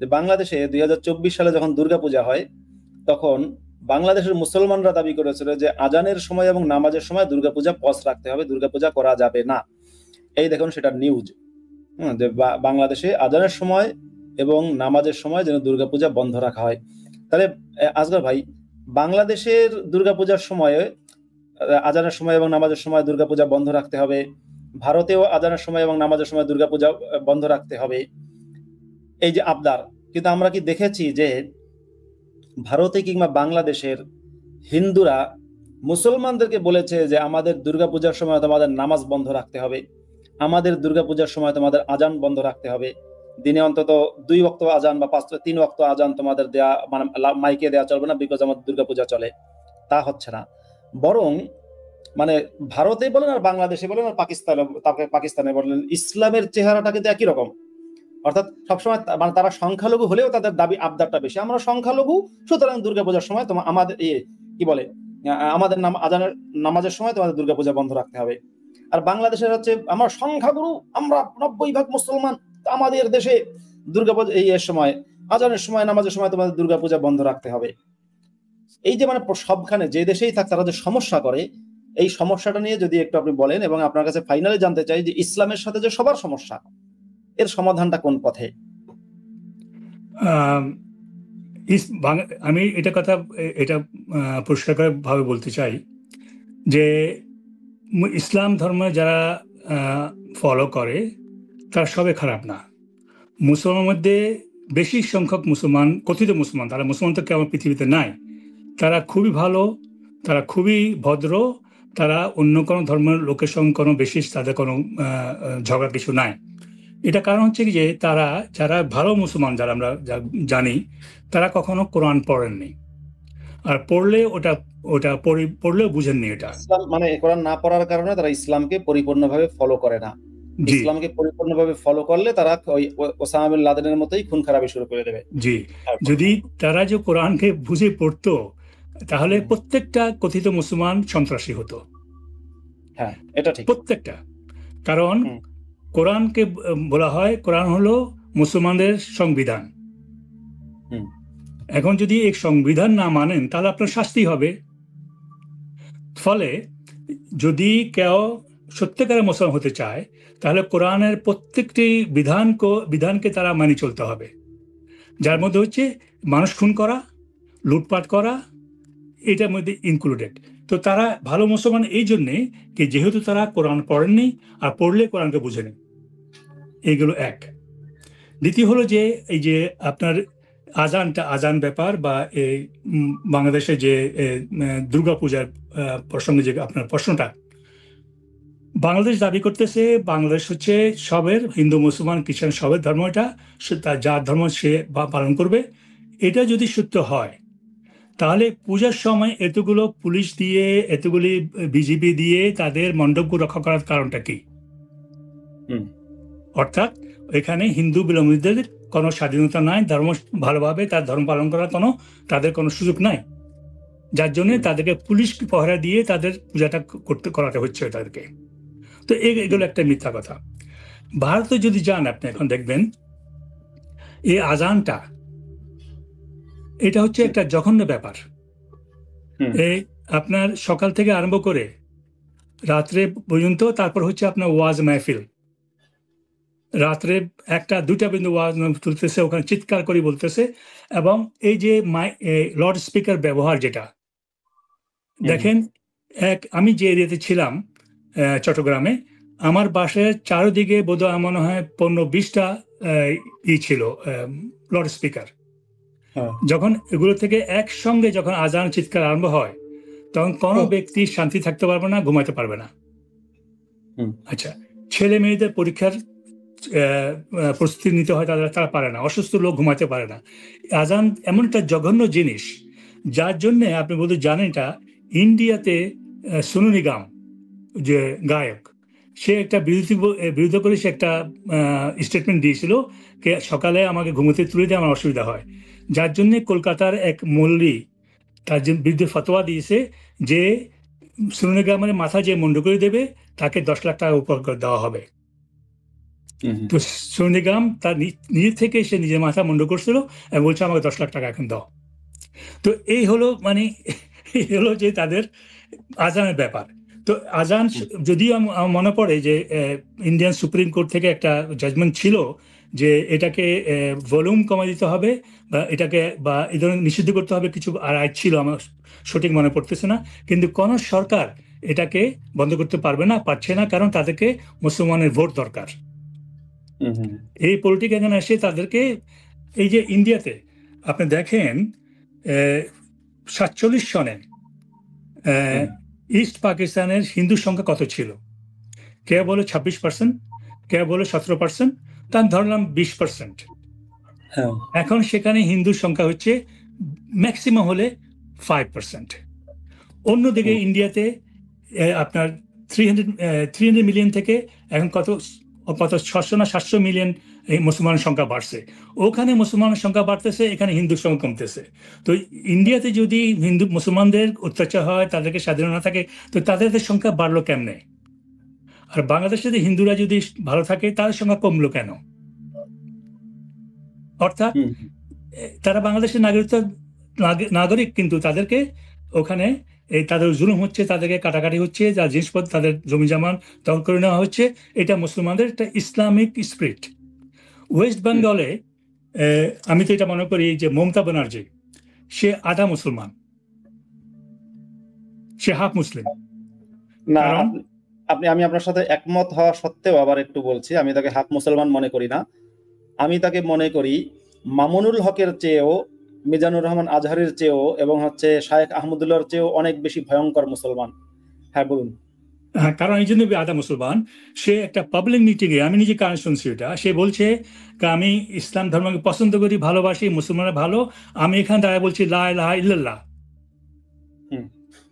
যে বাংলাদেশে 2024 সালে যখন দুর্গাপূজা হয়, তখন বাংলাদেশের মুসলমানরা দাবি করেছিল যে আজানের সময় এবং নামাজের সময় দুর্গাপূজা পজ রাখতে হবে, দুর্গাপূজা করা যাবে না। এই দেখুন সেটা নিউজ, যে বাংলাদেশে আজানের সময় এবং নামাজের সময় যেন দুর্গাপূজা বন্ধ রাখা হয়। তাহলে আসগর ভাই, বাংলাদেশের দুর্গাপূজার সময়ে আজানের সময় এবং নামাজের সময় দুর্গাপূজা বন্ধ রাখতে হবে, ভারতেও আজানের সময় এবং নামাজের সময় দুর্গাপূজা বন্ধ রাখতে হবে, এই যে আবদার। কিন্তু আমরা কি দেখেছি যে ভারতে কিংবা বাংলাদেশের হিন্দুরা মুসলমানদেরকে বলেছে যে আমাদের দুর্গাপূজার সময় তোমাদের নামাজ বন্ধ রাখতে হবে, আমাদের দুর্গাপূজার সময় তোমাদের আজান বন্ধ রাখতে হবে, দিনে অন্তত 2 ওয়াক্ত আজান বা 3 ওয়াক্ত আজান তোমাদের দেয়া, মানে মাইকে দেওয়া চলবে না, বিকজ আমাদের দুর্গাপূজা চলে। তা হচ্ছে না, বরং মানে ভারতে বলেন আর বাংলাদেশে বলেন আর পাকিস্তানে বলেন, ইসলামের চেহারাটা কিন্তু একই রকম। অর্থাৎ সবসময় মানে তারা সংখ্যালঘু হলেও তাদের দাবি আবদারটা বেশি, আমরা সংখ্যালঘু, সুতরাং দুর্গাপূজার সময় তোমার আমাদের কি বলে আমাদের আজানের নামাজের সময় তোমাদের দুর্গাপূজা বন্ধ রাখতে হবে। আর বাংলাদেশের হচ্ছে আমরা সংখ্যাগুরু, আমরা 90% মুসলমান, আমাদের দেশে দুর্গাপূজা এর সময় আজানের সময় নামাজের সময় তোমাদের দুর্গাপূজা বন্ধ রাখতে হবে। এই যে মানে সবখানে যে দেশেই থাক তারা যে সমস্যা করে, এই সমস্যাটা নিয়ে যদি একটু আপনি বলেন, এবং আপনার কাছে ফাইনালি জানতে চাই যে ইসলামের সাথে যে সবার সমস্যা, এর সমাধানটা কোন পথে? আমি এটা পরিষ্কার ভাবে বলতে চাই যে ইসলাম ধর্ম যারা ফলো করে তারা সবে খারাপ না। মুসলমানের মধ্যে বেশি সংখ্যক মুসলমান, কথিত মুসলমান, তারা মুসলমান তো কেমন পৃথিবীতে নাই, তারা খুবই ভালো, তারা খুবই ভদ্র, তারা অন্য কোনো ধর্মের লোকের সঙ্গে কোনো বেশি তাদের কোনো ঝগড়া কিছু নাই। এটা কারণ হচ্ছে কি যে তারা যারা ভালো মুসলমান, যারা আমরা জানি, তারা কখনো কোরআন পড়েননি, আর পড়লে পড়লেও বুঝেননি এটা। মানে কোরআন না পড়ার কারণে তারা ইসলামকে পরিপূর্ণভাবে ফলো করে না। ইসলামকে পরিপূর্ণভাবে ফলো করলে তারা ওই ওসামা বিন লাদেনের মতোই খুন খারাপি শুরু করে দেবে। জি, যদি তারা যে কোরআনকে বুঝে পড়তো তাহলে প্রত্যেকটা কথিত মুসলমান সন্ত্রাসী হতো। হ্যাঁ, এটা ঠিক, প্রত্যেকটা। কারণ কোরআনকে বলা হয়, কোরআন হলো মুসলমানদের সংবিধান। এখন যদি এই সংবিধান না মানেন তাহলে আপনার শাস্তি হবে। ফলে যদি কেউ সত্যিকারের মুসলমান হতে চায় তাহলে কোরআনের প্রত্যেকটি বিধানকে তারা মানি চলতে হবে, যার মধ্যে হচ্ছে মানুষ খুন করা, লুটপাট করা, এটার মধ্যে ইনক্লুডেড। তো তারা ভালো মুসলমান এই জন্যে কি যেহেতু তারা কোরআন পড়েননি, আর পড়লে কোরআনকে বুঝেনি। এগুলো এক। দ্বিতীয় হলো যে এই যে আপনার আজান ব্যাপার বা এই বাংলাদেশে যে দুর্গাপূজার প্রসঙ্গে যে আপনার প্রশ্নটা, বাংলাদেশ দাবি করতেছে বাংলাদেশ হচ্ছে সবের, হিন্দু মুসলমান খ্রিস্টান সবের ধর্ম, এটা যার ধর্ম সে পালন করবে। এটা যদি সত্য হয় তাহলে পূজার সময় এতগুলো পুলিশ দিয়ে, এতগুলি বিজিবি দিয়ে তাদের মণ্ডপ রক্ষা করার কারণটা কি? অর্থাৎ এখানে হিন্দু বিলম্বীদের কোনো স্বাধীনতা নাই, ধর্ম ভালোভাবে তার ধর্ম পালন করার তাদের কোনো সুযোগ নাই, যার জন্য তাদেরকে পুলিশ পহরা দিয়ে তাদের পূজাটা করাতে হচ্ছে তাদেরকে। তো এগুলো একটা মিথ্যা কথা। ভারতে যদি যান আপনি, এখন দেখবেন এই আজানটা, এটা হচ্ছে একটা জঘন্য ব্যাপার। এই আপনার সকাল থেকে আরম্ভ করে রাত্রে পর্যন্ত, তারপর হচ্ছে আপনার ওয়াজ মাহফিল, রাত্রে 1টা-2টা বিন্দু ওয়াজ তুলতেছে, ওখানে চিৎকার করে বলতেছে। এবং এই যে লাউড স্পিকার ব্যবহার, যেটা দেখেন, আমি যে এরিয়াতে ছিলাম চট্টগ্রামে, আমার বাসায় চারদিকে বোধহয় মনে হয় 15-20টা ছিল লাউড স্পিকার। যখন এগুলো থেকে একসঙ্গে যখন আজান চিৎকার আরম্ভ হয়, তখন কোনো ব্যক্তি শান্তি থাকতে পারবে না, ঘুমাতে পারবে না। আচ্ছা, ছেলে মেয়েদের পরীক্ষার প্রস্তুতি নিতে হয়, তারা পারে না, অসুস্থ লোক ঘুমাতে পারে না। আজান এমন একটা জঘন্য জিনিস, যার জন্য আপনি বলতে জানেন, এটা ইন্ডিয়াতে সোনু নিগম যে গায়ক, সে একটা বিরোধী করে সে একটা স্টেটমেন্ট দিয়েছিল, সকালে আমাকে ঘুমোতে তুলে দিয়ে আমার অসুবিধা হয়, যার জন্য কলকাতার এক মৌলবি তার বিরুদ্ধে ফতোয়া দিয়েছে যে সোনু নিগমের মাথা যে মুন্ড করে দেবে তাকে 10 লাখ টাকা উপহার দেওয়া হবে। তো সোনু নিগম তার নিজে থেকে সে নিজের মাথা মুন্ড করছিল এবং বলছে আমাকে 10 লাখ টাকা এখন দাও। তো এই হলো যে তাদের আজানের ব্যাপার। তো আজান যদিও আমার মনে পড়ে যে ইন্ডিয়ান সুপ্রিম কোর্ট থেকে একটা জাজমেন্ট ছিল যে এটাকে ভলিউম কমা দিতে হবে, বা এই ধরনের নিষিদ্ধ করতে হবে, কিছু আইন ছিল, আমার সঠিক মনে পড়তেছে না। কিন্তু কোন সরকার এটাকে বন্ধ করতে পারছে না, কারণ তাদেরকে মুসলমানের ভোট দরকার। এই পলিটিক এখানে এসে তাদেরকে, এই যে ইন্ডিয়াতে আপনি দেখেন 47 সনে ইস্ট পাকিস্তানের হিন্দুর সংখ্যা কত ছিল? কে বলে 26%, কে বলে 17%, তার ধরলাম 20%। এখন সেখানে হিন্দুর সংখ্যা হচ্ছে ম্যাক্সিমাম হলে 5%। অন্যদিকে ইন্ডিয়াতে আপনার 300 মিলিয়ন থেকে এখন কত 600 না 700 মিলিয়ন মুসলমানের সংখ্যা বাড়ছে। ওখানে মুসলমানের সংখ্যা বাড়তেছে, এখানে হিন্দুর সংখ্যা কমতেছে। তো ইন্ডিয়াতে যদি হিন্দু মুসলমানদের অত্যাচার হয়, তাদেরকে স্বাধীনতা না থাকে, তো তাদের সংখ্যা বাড়লো কেমনে? আর বাংলাদেশে যদি হিন্দুরা যদি ভালো থাকে, তাদের সংখ্যা কমলো কেন? অর্থাৎ তারা বাংলাদেশের নাগরিক, কিন্তু তাদেরকে ওখানে তাদের জুলুম হচ্ছে, তাদেরকে কাটাকাটি হচ্ছে, যার জিনিসপত্র তাদের জমি জামান দখল করে নেওয়া হচ্ছে। এটা মুসলমানদের একটা ইসলামিক স্পিরিট। ওয়েস্ট বেঙ্গলে আমি তো এটা মনে করি যে মমতা ব্যানার্জি, সে আধা মুসলমান, সে হাফ মুসলিম। না, আমি আপনার সাথে একমত হওয়া সত্ত্বেও আবার একটু বলছি, আমি তাকে হাফ মুসলমান মনে করি না। আমি তাকে মনে করি মামুনুল হকের চেয়েও, মিজানুর রহমান আজহারের চেয়েও, এবং হচ্ছে শায়েখ আহমদুল্লাহর চেয়েও অনেক বেশি ভয়ঙ্কর মুসলমান। হ্যাঁ, বলুন। কারণ এই জন্য আধা মুসলমান। সে একটা পাবলিক মিটিংয়ে, আমি নিজে কারণ শুনছি এটা, সে বলছে আমি ইসলাম ধর্মকে পছন্দ করি, ভালোবাসি, মুসলমানরা ভালো, আমি এখানে দাঁড়ায় বলছি লা ইলাহা ইল্লাল্লাহ,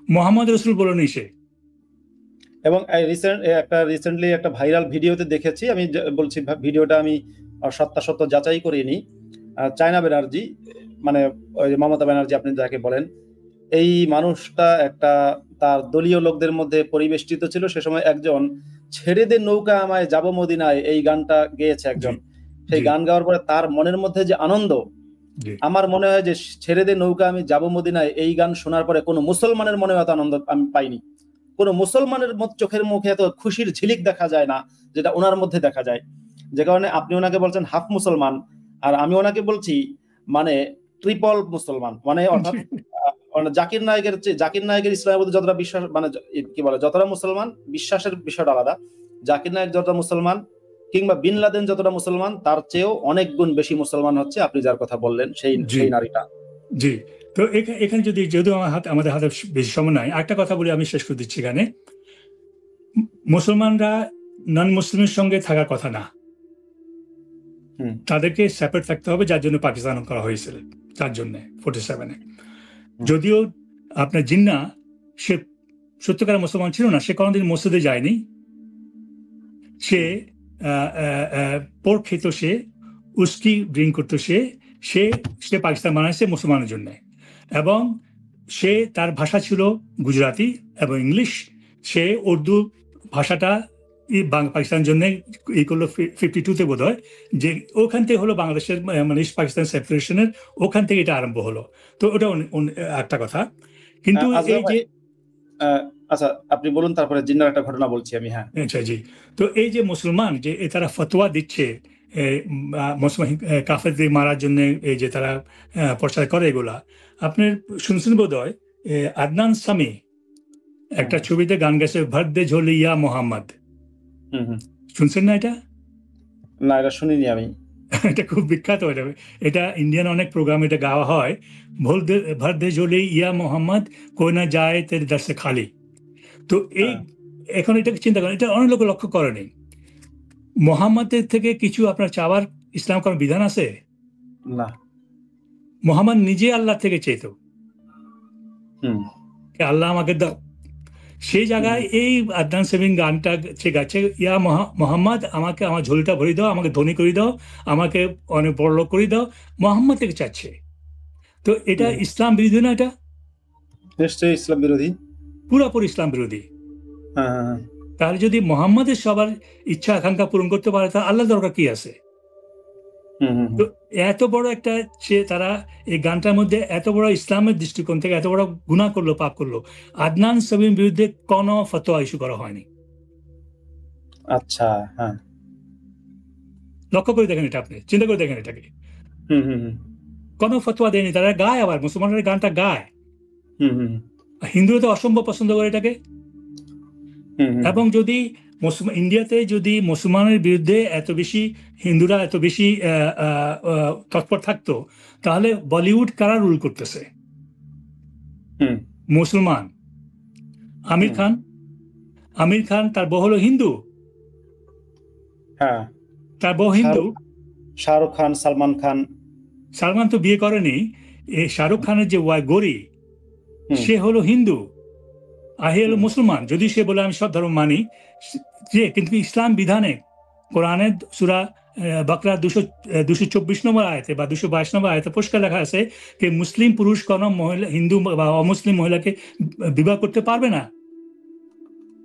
মোহাম্মদ রসুল বলেনি সে। এবং রিসেন্টলি একটা ভাইরাল ভিডিওতে দেখেছি, আমি বলছি ভিডিওটা আমি সত্যাসত্য যাচাই করিনি, চায়না ব্যানার্জি, মানে ওই মমতা ব্যানার্জি আপনি যাকে বলেন, এই মানুষটা একটা তার দলীয় লোকদের মধ্যে পরিবেষ্টিত ছিল। সে সময় একজন ছেড়ে দে নৌকা আমায় যাব মদিনায়, এই গানটা গেয়েছে একজন। সেই গান গাওয়ার পরে তার মনের মধ্যে যে আনন্দ, আমার মনে হয় যে ছেড়ে দে নৌকা আমি যাব মদিনায় এই গান শোনার পরে কোনো মুসলমানের মনে এত আনন্দ আমি পাইনি। কোনো মুসলমানের চোখের মুখে এত খুশির ঝিলিক দেখা যায় না, যেটা ওনার মধ্যে দেখা যায়। যে কারণে আপনি ওনাকে বলছেন হাফ মুসলমান, আর আমি ওনাকে বলছি মানে ট্রিপল মুসলমান। মানে অর্থাৎ জাকির নায়েকের ইসলামের প্রতি যতটা বিশ্বাস, মানে কি বলে, যতটা মুসলমান, বিশ্বাসের বিষয়টা আলাদা। জাকির নায়েক যতটা মুসলমান, কিংবা বিন লাদেন যতটা মুসলমান তার চেয়েও অনেক গুণ বেশি মুসলমান হচ্ছে আপনি যার কথা বললেন সেই জি সেই নারীটা। জি। তো এখানে যদি যেহেতু আমাদের হাতে বেশি সময় নাই, একটা কথা বলে আমি শেষ করে দিচ্ছি। এখানে মুসলমানরা নন মুসলিমের সঙ্গে থাকার কথা না, হুম তাদেরকে সেপারেট থাকতে হবে, যার জন্য পাকিস্তান করা হয়েছিল, তার জন্য 47-এ। হুম যদিও আপনার জিন্না সে সত্যকার মুসলমান ছিল না, সে কোনোদিন মসজিদে যায়নি, সে পোর্ক খেত, সে উস্কি ড্রিঙ্ক করতো, সে সে পাকিস্তান বানাইছে মুসলমানের জন্য। এবং সে তার ভাষা ছিল গুজরাটি এবং ইংলিশ। সে উর্দু ভাষাটা পাকিস্তানের জন্য ই করলো 52-তে বোধ হয়, যে ওখান থেকে হলো বাংলাদেশের মানে ইস্ট পাকিস্তান সেপারেশনের, ওখান থেকে এটা আরম্ভ হলো। তো ওটা একটা কথা। কিন্তু আজগর এই ভাই, যে আচ্ছা আপনি বলুন, তারপরে জিন্নার একটা ঘটনা বলছি আমি। হ্যাঁ আচ্ছা জি। তো এই যে মুসলমান যে তারা ফতোয়া দিচ্ছে মুসলমান কাফেরদের মারার জন্য, এই যে তারা প্রচার করে এগুলা, আপনার শুনছেন বোধ হয় আদনান সামি একটা হুম ছবিতে গান গেছে, ভর দে ঝোলি ইয়া মোহাম্মদ। হুম হুম। শুনছেন না এটা? না, এটা শুনিনি আমি। এটা খুব বিখ্যাত। এটা এটা ইন্ডিয়ান অনেক প্রোগ্রাম এটা গাওয়া হয়। ভর দে ঝোলি ইয়া মোহাম্মদ, কই না যায় তেরে দর সে খালি। তো এই হ্যাঁ এখন এটাকে চিন্তা করেন, এটা অনেক লোক লক্ষ্য করেনি। মোহাম্মদের থেকে কিছু আপনার চাওয়ার ইসলাম কোন বিধান আছে? না। মোহাম্মদ নিজে আল্লাহ থেকে চেত, হুম আল্লাহ আমাকে দাও। সেই হুম জায়গায় এই আদনান সেভিং গানটা গাচ্ছে, ইয়া মোহাম্মদ আমাকে আমার ঝোলিটা ভরে দাও, আমাকে ধনী করে দাও, আমাকে অনেক বড় লোক করে দাও, মোহাম্মদ থেকে চাচ্ছে। তো এটা হুম। ইসলাম বিরোধী না? এটা নিশ্চয়ই ইসলাম বিরোধী। পুরোপুরি ইসলাম বিরোধী। হ্যাঁ হ্যাঁ হ্যাঁ। তাহলে যদি মোহাম্মদের সবার ইচ্ছা আকাঙ্ক্ষা পূরণ করতে পারে, তাহলে আল্লাহ দরকার কি আছে? হুম হুম তো হুম। এত বড় একটা তারা এই গানটার মধ্যে এত বড় ইসলামের দৃষ্টিকোণ থেকে এত বড় গুনাহ করলো, পাপ করলো। আদনান সামির বিরুদ্ধে কোনো ফতোয়া ইস্যু করা হয়নি। আচ্ছা। হ্যাঁ। লক্ষ্য করে দেখেন এটা, আপনি চিন্তা করে দেখেন এটাকে। হুম হুম হুম কোনো ফতোয়া দেয়নি। তারা গায়, আবার মুসলমানরা গানটা গায়। হুম হুম হিন্দুরা তো অসম্ভব পছন্দ করে এটাকে। হুম হুম এবং যদি ইন্ডিয়াতে যদি মুসলমানের বিরুদ্ধে এত বেশি হিন্দুরা এত বেশি তৎপর থাকতো, তাহলে বলিউড কারা রুল করতেছে? হুম মুসলমান। আমির হুম। খান। আমির খান তার বউ হলো হিন্দু, হ্যাঁ। তার বউ হিন্দু। শাহরুখ খান, সালমান খান। সালমান তো বিয়ে করেনি। এই শাহরুখ খানের যে গৌরী, হুম সে হলো হিন্দু, আর হে হলো হুম মুসলমান। যদি সে বলে আমি সব ধর্ম মানি, যে কিন্তু ইসলাম বিধানে কোরআনের সূরা বাকরা 224 নম্বর আয়াতে বা 222 নম্বর আয়াতে পরিষ্কার লেখা আছে যে মুসলিম পুরুষ কোন মহিলা, হিন্দু বা অমুসলিম মহিলাকে বিবাহ করতে পারবে না।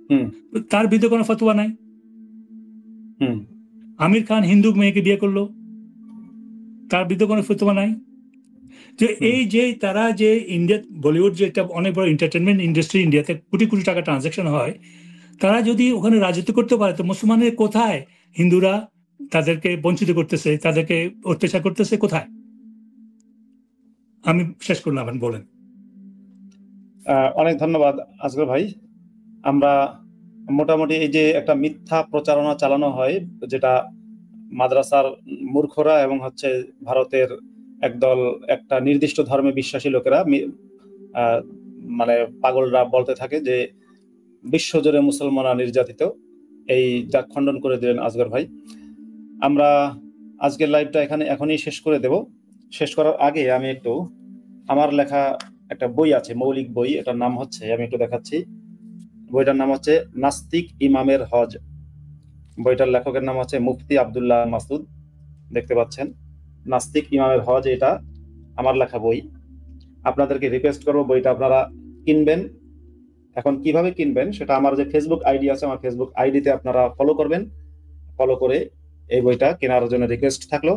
হুম তার বিরুদ্ধে কোনো ফতোয়া নাই। হুম আমির খান হিন্দু মেয়েকে বিয়ে করলো, তার বিরুদ্ধে কোনো ফতোয়া নাই। যে হুম এই যে তারা যে ইন্ডিয়া বলিউড যে একটা অনেক বড় এন্টারটেনমেন্ট ইন্ডাস্ট্রি, ইন্ডিয়াতে কোটি কোটি টাকা ট্রানজাকশন হয়, তারা যদি ওখানে রাজত্ব করতে পারে, তো মুসলমানের কোথায়? হিন্দুরা তাদেরকে বঞ্চিত করতেছে, তাদেরকে অত্যাচার করতেছে কোথায়? আমি শেষ করলাম, আপনি বলেন। অনেক ধন্যবাদ আজগর ভাই। আমরা মোটামুটি এই যে একটা মিথ্যা প্রচারণা চালানো হয়, যেটা মাদ্রাসার মূর্খরা এবং হচ্ছে ভারতের একদল একটা নির্দিষ্ট ধর্মে বিশ্বাসী লোকেরা আহ, মানে পাগলরা বলতে থাকে যে বিশ্বজুড়ে মুসলমানরা নির্যাতিত, এই যা খণ্ডন করে দিলেন আজগর ভাই। আমরা আজকের লাইভটা এখনই শেষ করে দেব। শেষ করার আগে আমি একটু আমার লেখা একটা বই আছে, মৌলিক বই, এটার নাম হচ্ছে, আমি একটু দেখাচ্ছি, বইটার নাম হচ্ছে নাস্তিক ইমামের হজ। বইটার লেখকের নাম হচ্ছে মুফতি আব্দুল্লাহ মাসুদ। দেখতে পাচ্ছেন, নাস্তিক ইমামের হজ, এটা আমার লেখা বই। আপনাদেরকে রিকোয়েস্ট করবো বইটা আপনারা কিনবেন। এখন কিভাবে কিনবেন সেটা, আমার যে ফেসবুক আইডি আছে, আমার ফেসবুক আইডিতে আপনারা ফলো করবেন। ফলো করে এই বইটা কেনার জন্য রিকোয়েস্ট থাকলো।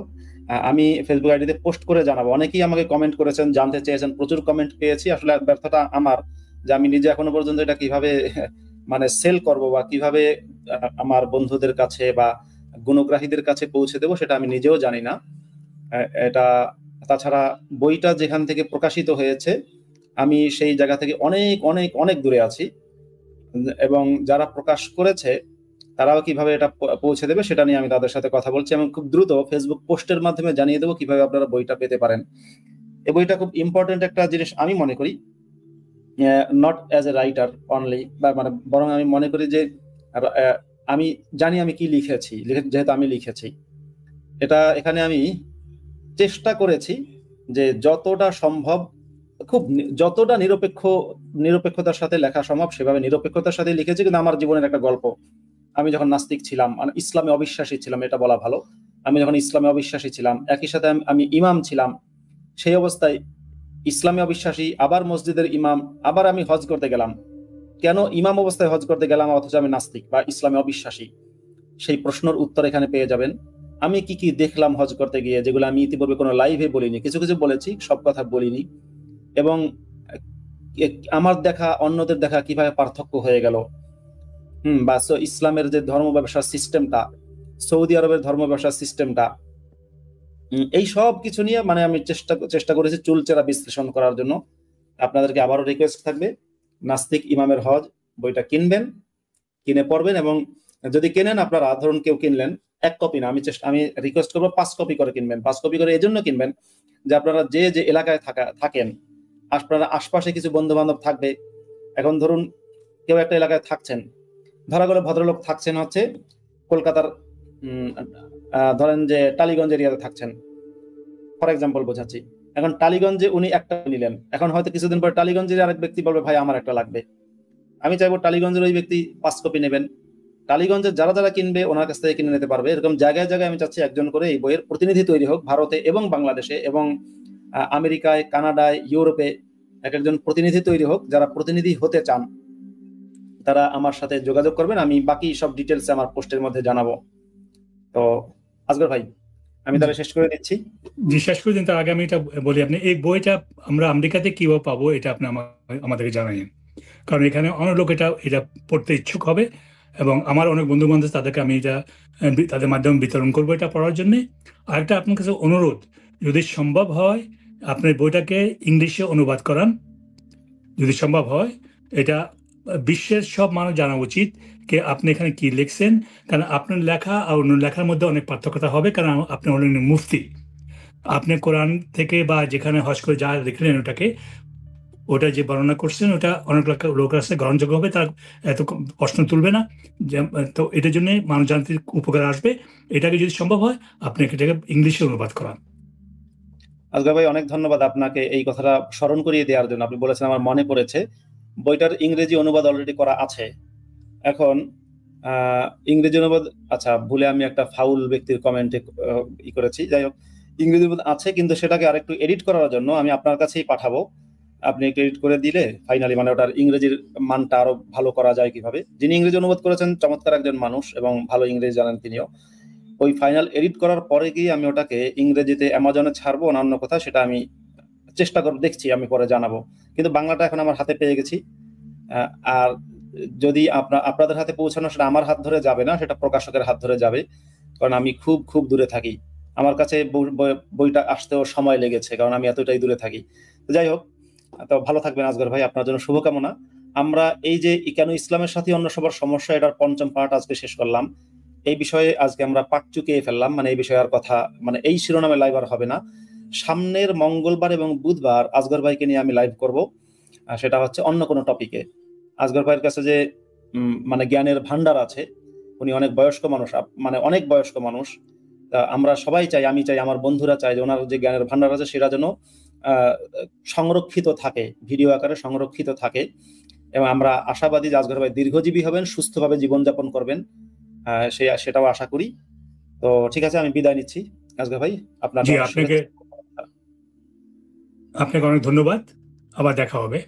আমি ফেসবুক আইডিতে পোস্ট করে জানাবো। অনেকেই আমাকে কমেন্ট করেছেন, জানতে চেয়েছেন, প্রচুর কমেন্ট পেয়েছি। আসলে ব্যর্থতা আমার, যে আমি নিজে এখনো পর্যন্ত এটা কিভাবে মানে সেল করব বা কিভাবে আমার বন্ধুদের কাছে বা গুণগ্রাহীদের কাছে পৌঁছে দেবো, সেটা আমি নিজেও জানি না। এটা, তাছাড়া বইটা যেখান থেকে প্রকাশিত হয়েছে আমি সেই জায়গা থেকে অনেক অনেক অনেক দূরে আছি, এবং যারা প্রকাশ করেছে তারাও কিভাবে এটা পৌঁছে দেবে সেটা নিয়ে আমি তাদের সাথে কথা বলছি, এবং খুব দ্রুত ফেসবুক পোস্টের মাধ্যমে জানিয়ে দেবো কিভাবে আপনারা বইটা পেতে পারেন। এই বইটা খুব ইম্পর্টেন্ট একটা জিনিস আমি মনে করি, not as a writer only, বা মানে বরং আমি মনে করি যে আমি জানি আমি কি লিখেছি, যেহেতু আমি লিখেছি এটা, এখানে আমি চেষ্টা করেছি যে যতটা সম্ভব যতটা নিরপেক্ষতার সাথে লেখা সম্ভব সেভাবে নিরপেক্ষতার সাথে লিখেছি। কিন্তু আমার জীবনের একটা গল্প, আমি যখন নাস্তিক ছিলাম, মানে ইসলামে অবিশ্বাসী ছিলাম এটা বলা ভালো, আমি যখন ইসলামে অবিশ্বাসী ছিলাম, একই সাথে আমি ইমাম ছিলাম, সেই অবস্থায় ইসলামে অবিশ্বাসী, আবার মসজিদের ইমাম, আবার আমি হজ করতে গেলাম। কেন ইমাম অবস্থায় হজ করতে গেলাম অথচ আমি নাস্তিক বা ইসলামে অবিশ্বাসী, সেই প্রশ্নের উত্তর এখানে পেয়ে যাবেন। আমি কি কি দেখলাম হজ করতে গিয়ে, যেগুলো আমি ইতিপূর্বে কোনো লাইভে বলিনি, কিছু কিছু বলেছি, সব কথা বলিনি, এবং আমার দেখা অন্যদের দেখা কিভাবে পার্থক্য হয়ে গেল। বা ইসলামের যে ধর্ম ব্যবসার সিস্টেমটা, সৌদি আরবের ধর্ম ব্যবসার সিস্টেমটা, এই সব কিছু নিয়ে মানে আমি চেষ্টা করেছি চুলচেরা বিশ্লেষণ করার জন্য। আপনাদেরকে আবারও রিকোয়েস্ট থাকবে, নাস্তিক ইমামের হজ বইটা কিনবেন, কিনে পড়বেন, এবং যদি কেনেন আপনারা, ধরুন কেউ কিনলেন 1 কপি না, আমি রিকোয়েস্ট করবো 5 কপি করে কিনবেন। 5 কপি করে এই জন্য কিনবেন যে আপনারা যে যে এলাকায় থাকেন, আপনারা আশপাশে কিছু বন্ধু বান্ধব থাকবে। এখন ধরুন কেউ একটা এলাকায় থাকছেন, ধরা গেল ভদ্রলোক থাকছেন হচ্ছে কলকাতার ধরেন যে টালিগঞ্জ এরিয়াতে থাকছেন, ফর এক্সাম্পল বোঝাচ্ছি। এখন টালিগঞ্জে উনি একটা নিলেন, এখন হয়তো কিছুদিন পরে টালিগঞ্জের আরেক ব্যক্তি বলবে ভাই আমার একটা লাগবে। আমি চাইবো টালিগঞ্জের ওই ব্যক্তি 5 কপি নেবেন, টালিগঞ্জের যারা যারা কিনবে ওনার কাছ থেকে কিনে নিতে পারবে। এরকম জায়গায় জায়গায় আমি চাচ্ছি একজন করে এই বইয়ের প্রতিনিধি তৈরি হোক, ভারতে এবং বাংলাদেশে এবং আমেরিকায়, কানাডায়, ইউরোপে একজন প্রতিনিধি তৈরি হোক। যারা প্রতিনিধি হতে চান তারা আমার সাথে যোগাযোগ করবেন, আমি বাকি সব ডিটেলস আমার পোস্টের মধ্যে জানাবো। তো আসগর ভাই আমি তাহলে শেষ করে দিচ্ছি। জি, শেষ করে দিন। তার আগে আমি এটা বলি, আপনি এই বইটা আমরা আমেরিকাতে কিভাবে পাবো এটা আপনি আমাদেরকে জানাইন, কারণ এখানে অনেক লোক এটা পড়তে ইচ্ছুক হবে, এবং আমার অনেক বন্ধু বান্ধব তাদেরকে আমি এটা তাদের মাধ্যমে বিতরণ করবো এটা পড়ার জন্য। আরেকটা আপনার কাছে অনুরোধ, যদি সম্ভব হয় আপনার বইটাকে ইংলিশে অনুবাদ করান, যদি সম্ভব হয়। এটা বিশ্বের সব মানুষ জানা উচিত যে আপনি এখানে কি লিখছেন, কারণ আপনার লেখা আর অন্য লেখার মধ্যে অনেক পার্থক্যতা হবে, কারণ আপনি হলেন মুফতি। আপনি কোরআন থেকে বা যেখানে হজ করে যা লিখলেন ওটা যে বর্ণনা করছেন ওটা অনেক লোক আছে গ্রহণযোগ্য হবে, তার এত প্রশ্ন তুলবে না। তো এটার জন্য মানুষ জানতে উপকার আসবে। এটাকে যদি সম্ভব হয় আপনি এটাকে ইংলিশে অনুবাদ করান। আসগর ভাই অনেক ধন্যবাদ আপনাকে এই কথাটা স্মরণ করিয়ে দেওয়ার জন্য। আপনি বলেছেন আমার মনে পড়েছে, বইটার ইংরেজি অনুবাদ অলরেডি করা আছে। এখন ইংরেজি অনুবাদ, আচ্ছা ভুলে আমি একটা ফাউল ব্যক্তির কমেন্টে করেছি, যাই হোক ইংরেজি অনুবাদ আছে, কিন্তু সেটাকে আরেকটু এডিট করার জন্য আমি আপনার কাছেই পাঠাবো। আপনি একটু এডিট করে দিলে ফাইনালি মানে ওটার ইংরেজির মানটা আরো ভালো করা যায় কিভাবে। যিনি ইংরেজি অনুবাদ করেছেন চমৎকার একজন মানুষ এবং ভালো ইংরেজি জানেন তিনিও। ওই ফাইনাল এডিট করার পরে গিয়ে আমি ওটাকে ইংরেজিতে অ্যামাজনে ছাড়বো, অন্য কথা সেটা আমি চেষ্টা করে দেখছি, আমি পরে জানাবো। কিন্তু বাংলাটা এখন আমার হাতে পেয়ে গেছি। আর যদি আপনাদের হাতে পৌঁছানো, সেটা আমার হাত ধরে যাবে না, সেটা প্রকাশকের হাত ধরে যাবে, কারণ আমি খুব খুব দূরে থাকি। আমার কাছে বইটা আসতেও সময় লেগেছে, কারণ আমি এতটাই দূরে থাকি। তো যাই হোক, তো ভালো থাকবেন আসগর ভাই, আপনার জন্য শুভকামনা। আমরা এই যে কেন ইসলামের সাথে অন্য সবার সমস্যা, এটার 5ম পার্ট আজকে শেষ করলাম। এই বিষয়ে আজকে আমরা পার্ট চুকিয়ে ফেললাম, মানে এই বিষয়ে আর কথা, মানে এই শিরোনামে লাইভ আর হবে না। সামনের মঙ্গলবার এবং বুধবার আসগর ভাইকে নিয়ে আমি লাইভ করব, সেটা হচ্ছে অন্য কোনো টপিকে। আসগর ভাইয়ের কাছে যে মানে জ্ঞানের ভান্ডার আছে, উনি অনেক বয়স্ক মানুষ, মানে অনেক বয়স্ক মানুষ। আমরা সবাই চাই, আমি চাই, আমার বন্ধুরা চাই যে ওনার যে জ্ঞানের ভান্ডার আছে সেটা যেন সংরক্ষিত থাকে, ভিডিও আকারে সংরক্ষিত থাকে। এবং আমরা আশাবাদী যে আসগর ভাই দীর্ঘজীবী হবেন, সুস্থভাবে জীবনযাপন করবেন, সেটাও আশা করি। তো ঠিক আছে, আমি বিদায় নিচ্ছি আসগর ভাই। আপনাকে অনেক ধন্যবাদ, আবার দেখা হবে।